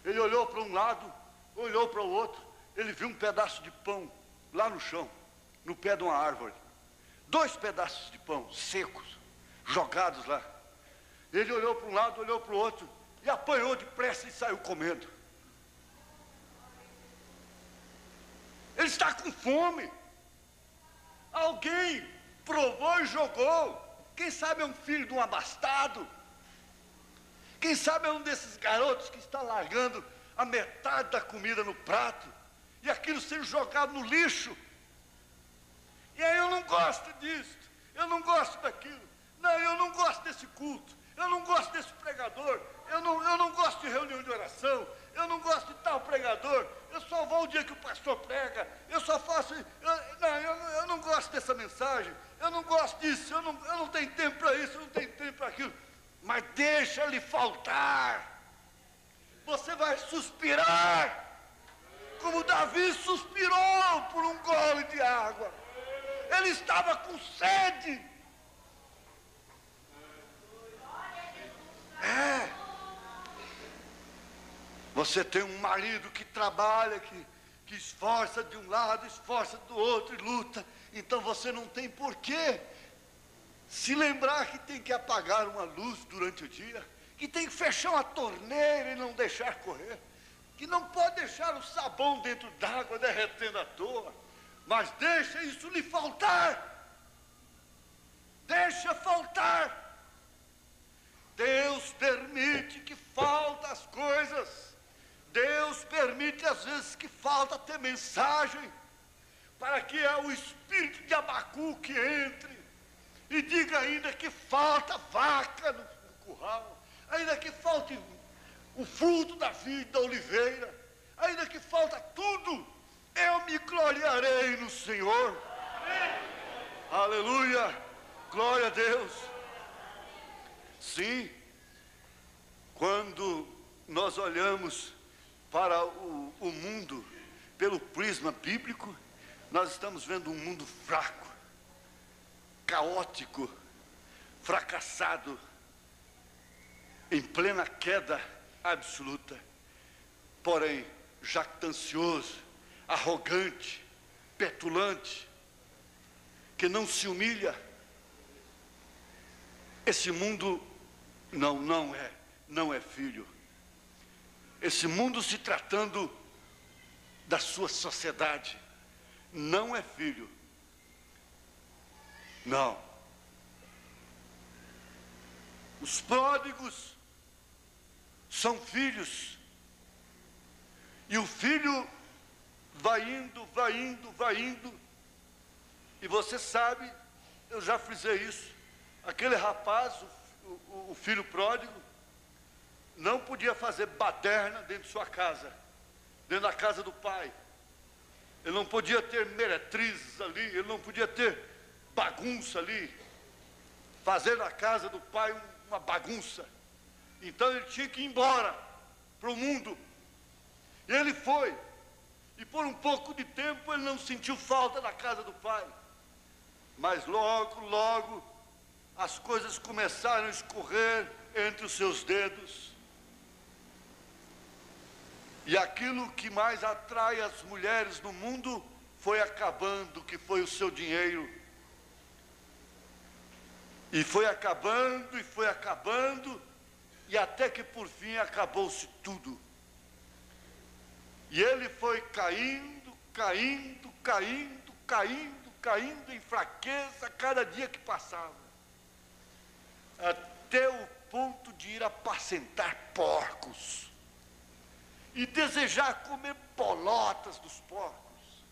Ele olhou para um lado, olhou para o outro, ele viu um pedaço de pão lá no chão, no pé de uma árvore. 2 pedaços de pão secos, jogados lá. Ele olhou para um lado, olhou para o outro, e apanhou depressa e saiu comendo. Ele está com fome. Alguém provou e jogou. Quem sabe é um filho de um abastado. Quem sabe é um desses garotos que está largando a metade da comida no prato e aquilo sendo jogado no lixo. E aí eu não gosto disso, eu não gosto daquilo, não, eu não gosto desse culto, eu não gosto desse pregador, eu não gosto de reunião de oração, eu não gosto de tal pregador, eu só vou o dia que o pastor prega, eu só faço, eu não gosto dessa mensagem, eu não gosto disso, eu não tenho tempo para isso, eu não tenho tempo para aquilo. Mas deixa lhe faltar, você vai suspirar, como Davi suspirou por um gole de água. Ele estava com sede. Você tem um marido que trabalha, que esforça de um lado, esforça do outro e luta. Então você não tem porquê se lembrar que tem que apagar uma luz durante o dia, que tem que fechar uma torneira e não deixar correr, que não pode deixar o sabão dentro d'água derretendo à toa, mas deixa isso lhe faltar. Deixa faltar. Deus permite que faltem as coisas. Deus permite às vezes que falta até mensagem, para que o espírito de Abacuque entre e diga ainda que falta vaca no curral, ainda que falte o fruto da vida, da oliveira, ainda que falta tudo, eu me gloriarei no Senhor. Aleluia, glória a Deus. Sim, quando nós olhamos para o mundo pelo prisma bíblico, nós estamos vendo um mundo fraco, caótico, fracassado, em plena queda absoluta, porém jactancioso, arrogante, petulante, que não se humilha. Esse mundo não é filho. Esse mundo, se tratando da sua sociedade, não é filho. Não. Os pródigos são filhos. E o filho vai indo, vai indo, vai indo. E você sabe, eu já frisei isso, aquele rapaz, o filho pródigo, não podia fazer baderna dentro de sua casa, dentro da casa do pai. Ele não podia ter meretrizes ali, ele não podia ter bagunça ali, fazer na casa do pai uma bagunça. Então ele tinha que ir embora para o mundo. E ele foi, e por um pouco de tempo ele não sentiu falta da casa do pai. Mas logo as coisas começaram a escorrer entre os seus dedos. E aquilo que mais atrai as mulheres no mundo foi acabando, que foi o seu dinheiro. E foi acabando, e até que por fim acabou-se tudo. E ele foi caindo em fraqueza cada dia que passava, até o ponto de ir apacentar porcos e desejar comer bolotas dos porcos,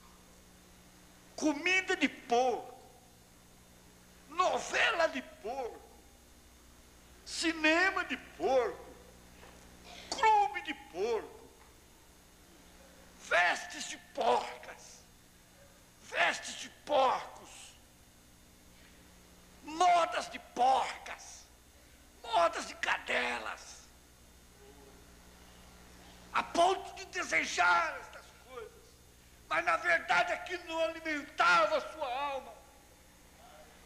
comida de porco, novela de porco, cinema de porco, clube de porco, vestes de porcas, vestes de porcos, modas de porcas, modas de cadelas, a ponto de desejar estas coisas, mas na verdade aquilo não alimentava a sua alma,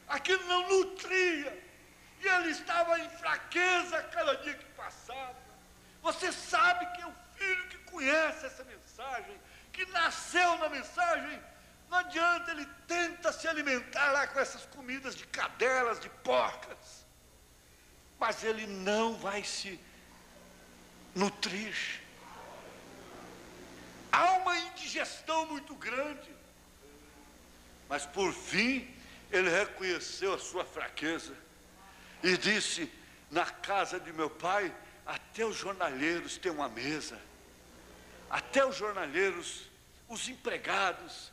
aquilo não nutria, e ele estava em fraqueza a cada dia que passava. Você sabe que é o filho que conhece essa mensagem, que nasceu na mensagem. Não adianta, ele tenta se alimentar lá com essas comidas de cadelas, de porcas, mas ele não vai se nutrir. Há uma indigestão muito grande, mas por fim ele reconheceu a sua fraqueza e disse: na casa de meu pai até os jornaleiros têm uma mesa, até os jornaleiros, os empregados,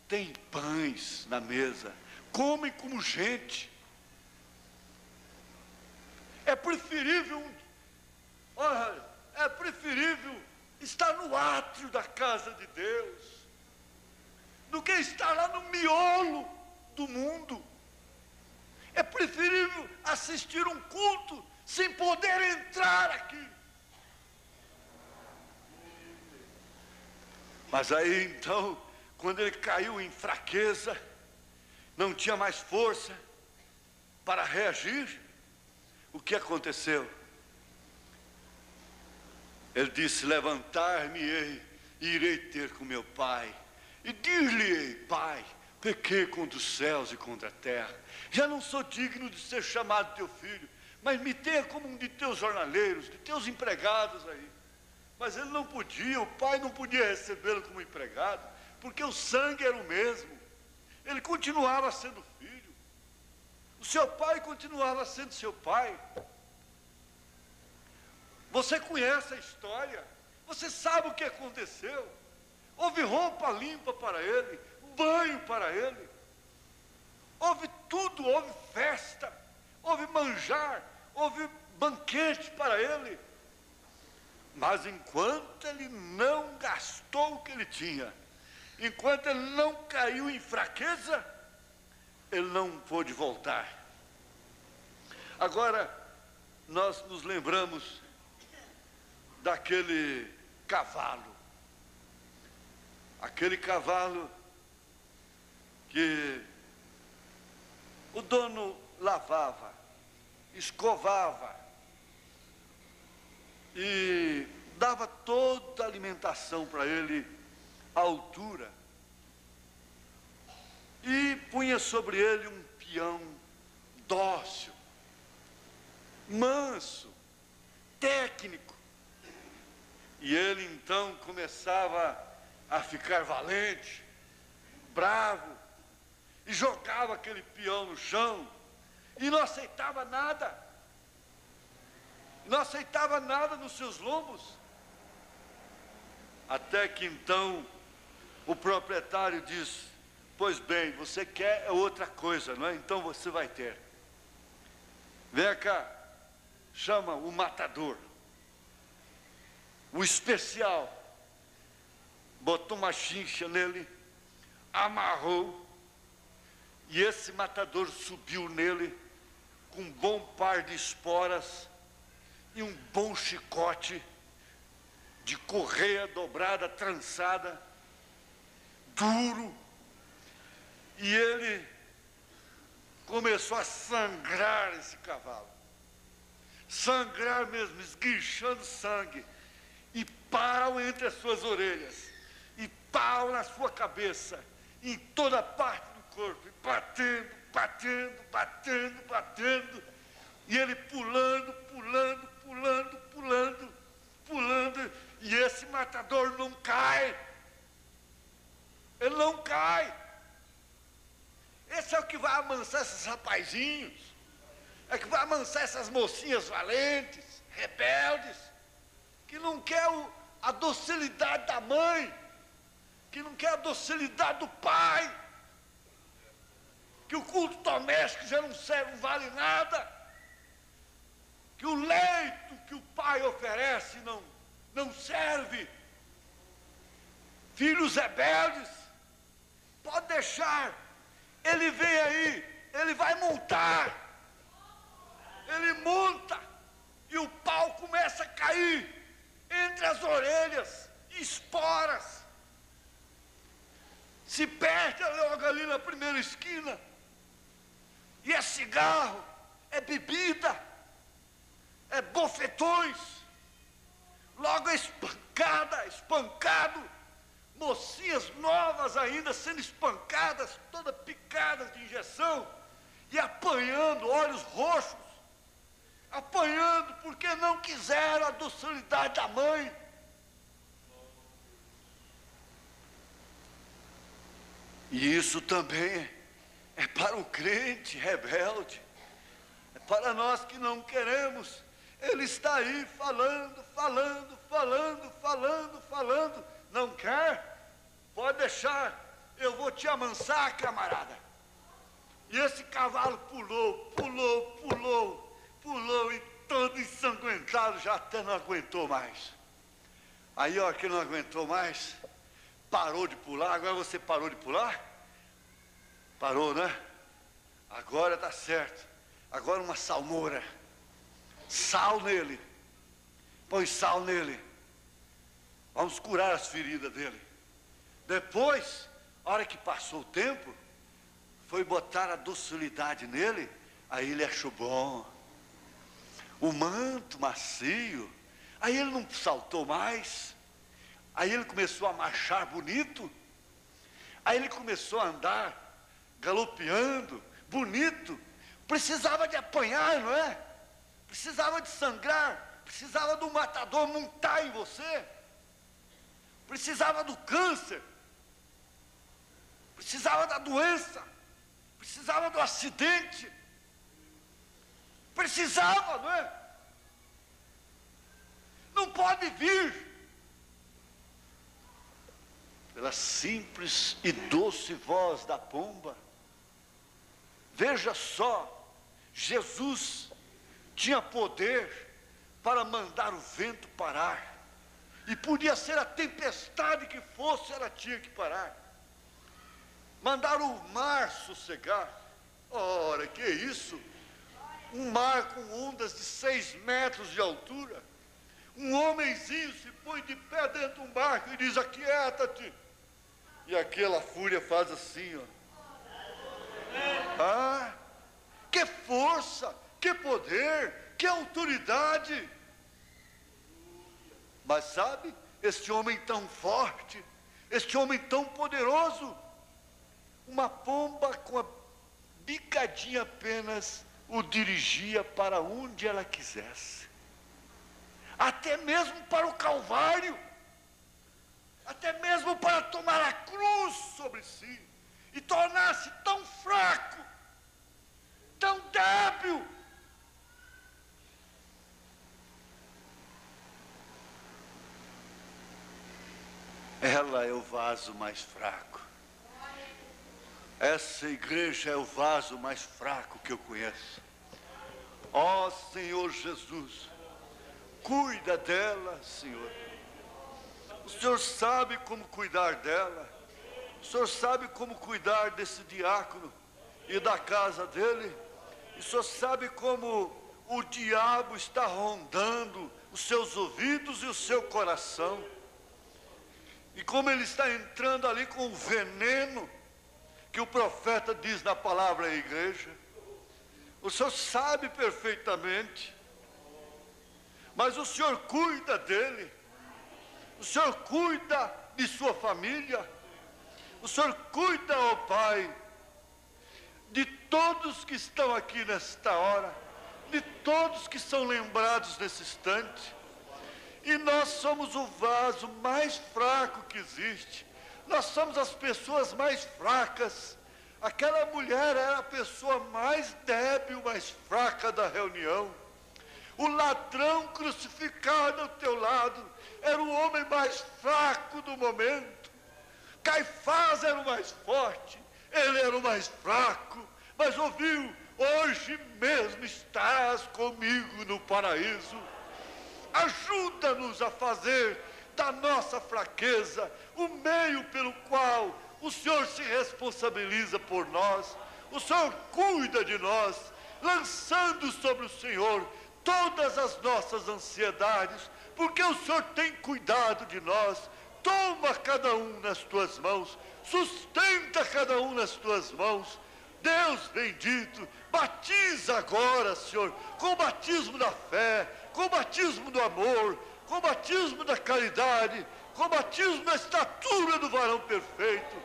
têm pães na mesa, comem como gente. É preferível estar no átrio da casa de Deus do que estar lá no miolo do mundo. É preferível assistir um culto sem poder entrar aqui. Mas aí então, quando ele caiu em fraqueza, não tinha mais força para reagir, o que aconteceu? Ele disse: levantar-me-ei e irei ter com meu pai, e dir-lhe-ei: pai, pequei contra os céus e contra a terra, já não sou digno de ser chamado teu filho, mas me tenha como um de teus jornaleiros, de teus empregados aí. Mas ele não podia, o pai não podia recebê-lo como empregado, porque o sangue era o mesmo, ele continuava sendo filho, o seu pai continuava sendo seu pai. Você conhece a história, você sabe o que aconteceu. Houve roupa limpa para ele, banho para ele, houve tudo, houve festa, houve manjar, houve banquete para ele. Mas enquanto ele não gastou o que ele tinha, enquanto ele não caiu em fraqueza, ele não pôde voltar. Agora, nós nos lembramos daquele cavalo. Aquele cavalo que o dono lavava, escovava e dava toda a alimentação para ele à altura, e punha sobre ele um peão dócil, manso, técnico, e ele então começava a ficar valente, bravo, e jogava aquele peão no chão, e não aceitava nada, não aceitava nada nos seus lombos, até que então o proprietário disse: pois bem, você quer outra coisa, não é? Então você vai ter. Vem cá, chama o matador, o especial, botou uma chincha nele, amarrou, e esse matador subiu nele com um bom par de esporas e um bom chicote de correia dobrada, trançada, duro, e ele começou a sangrar esse cavalo, sangrar mesmo, esguichando sangue, e pau entre as suas orelhas, e pau na sua cabeça, em toda parte do corpo, e batendo, batendo, batendo, batendo, e ele pulando, pulando, pulando, pulando, pulando, e esse matador não cai, ele não cai. Esse é o que vai amansar esses rapazinhos, é que vai amansar essas mocinhas valentes, rebeldes, que não quer a docilidade da mãe, que não quer a docilidade do pai, que o culto doméstico já não serve, não vale nada, que o leito que o pai oferece não serve. Filhos rebeldes, pode deixar, ele vem aí, ele vai montar, ele monta, e o pau começa a cair entre as orelhas, esporas, se perde logo ali na primeira esquina, e é cigarro, é bebida, é bofetões, logo é espancada, espancado, mocinhas novas ainda sendo espancadas, todas picadas de injeção, e apanhando, olhos roxos, apanhando porque não quiseram a docilidade da mãe. E isso também é para o crente rebelde, é para nós que não queremos. Ele Ele está aí falando. Não quer? Pode deixar. Eu vou te amansar, camarada. E esse cavalo pulou, e todo ensanguentado, já até não aguentou mais. Aí, ó, que não aguentou mais, parou de pular. Agora você parou de pular? Parou, né? Agora tá certo. Agora uma salmoura. Sal nele. Põe sal nele. Vamos curar as feridas dele. Depois, a hora que passou o tempo, foi botar a docilidade nele. Aí ele achou bom. O manto macio. Aí ele não saltou mais. Aí ele começou a marchar bonito. Aí ele começou a andar galopeando, bonito. Precisava de apanhar, não é? Precisava de sangrar. Precisava do matador montar em você. Precisava do câncer. Precisava da doença. Precisava do acidente. Precisava, não é? Não pode vir pela simples e doce voz da pomba. Veja só, Jesus tinha poder para mandar o vento parar. E podia ser a tempestade que fosse, ela tinha que parar. Mandar o mar sossegar. Ora, que isso? Um mar com ondas de 6 metros de altura. Um homenzinho se põe de pé dentro de um barco e diz: aquieta-te. E aquela fúria faz assim, ó. Ah, que força, que poder, que autoridade. Mas sabe, este homem tão forte, este homem tão poderoso, uma pomba com a bicadinha apenas o dirigia para onde ela quisesse. Até mesmo para o Calvário, até mesmo para tomar a cruz sobre si, e tornar-se tão fraco, tão débil. Ela é o vaso mais fraco. Essa igreja é o vaso mais fraco que eu conheço. Ó Senhor Jesus, cuida dela, Senhor. O Senhor sabe como cuidar dela. O Senhor sabe como cuidar desse diácono e da casa dele. O Senhor sabe como o diabo está rondando os seus ouvidos e o seu coração. E como ele está entrando ali com o veneno que o profeta diz na palavra à igreja. O Senhor sabe perfeitamente. Mas o Senhor cuida dele. O Senhor cuida de sua família. O Senhor cuida, ó Pai, de todos que estão aqui nesta hora, de todos que são lembrados nesse instante. E nós somos o vaso mais fraco que existe. Nós somos as pessoas mais fracas. Aquela mulher era a pessoa mais débil, mais fraca da reunião. O ladrão crucificado ao teu lado era o homem mais fraco do momento. Caifás era o mais forte, ele era o mais fraco. Mas ouviu: hoje mesmo estarás comigo no paraíso. Ajuda-nos a fazer da nossa fraqueza o meio pelo qual o Senhor se responsabiliza por nós. O Senhor cuida de nós, lançando sobre o Senhor todas as nossas ansiedades, porque o Senhor tem cuidado de nós. Toma cada um nas tuas mãos, sustenta cada um nas tuas mãos. Deus bendito, batiza agora, Senhor, com o batismo da fé, com o batismo do amor, com o batismo da caridade, com o batismo da estatura do varão perfeito.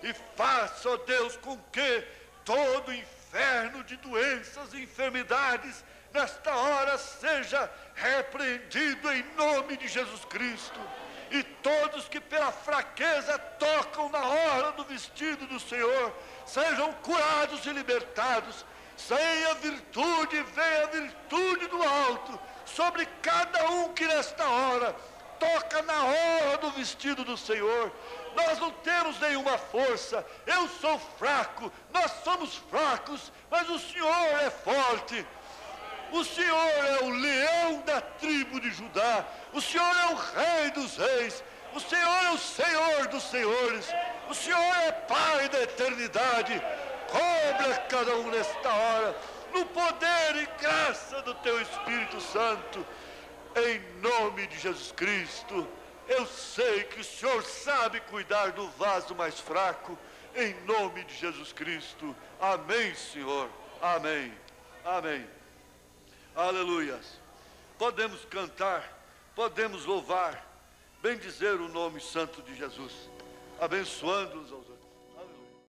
E faça, ó Deus, com que todo inferno de doenças e enfermidades nesta hora seja repreendido em nome de Jesus Cristo. E todos que pela fraqueza tocam na hora do vestido do Senhor sejam curados e libertados. Sem a virtude, vem a virtude do alto sobre cada um que nesta hora toca na orla do vestido do Senhor. Nós não temos nenhuma força, eu sou fraco, nós somos fracos, mas o Senhor é forte. O Senhor é o leão da tribo de Judá, o Senhor é o Rei dos reis, o Senhor é o Senhor dos senhores, o Senhor é Pai da eternidade. Cobra cada um nesta hora, no poder e graça do Teu Espírito Santo, em nome de Jesus Cristo. Eu sei que o Senhor sabe cuidar do vaso mais fraco, em nome de Jesus Cristo. Amém, Senhor. Amém. Amém. Aleluias. Podemos cantar, podemos louvar, bendizer o nome santo de Jesus, abençoando-os aos outros.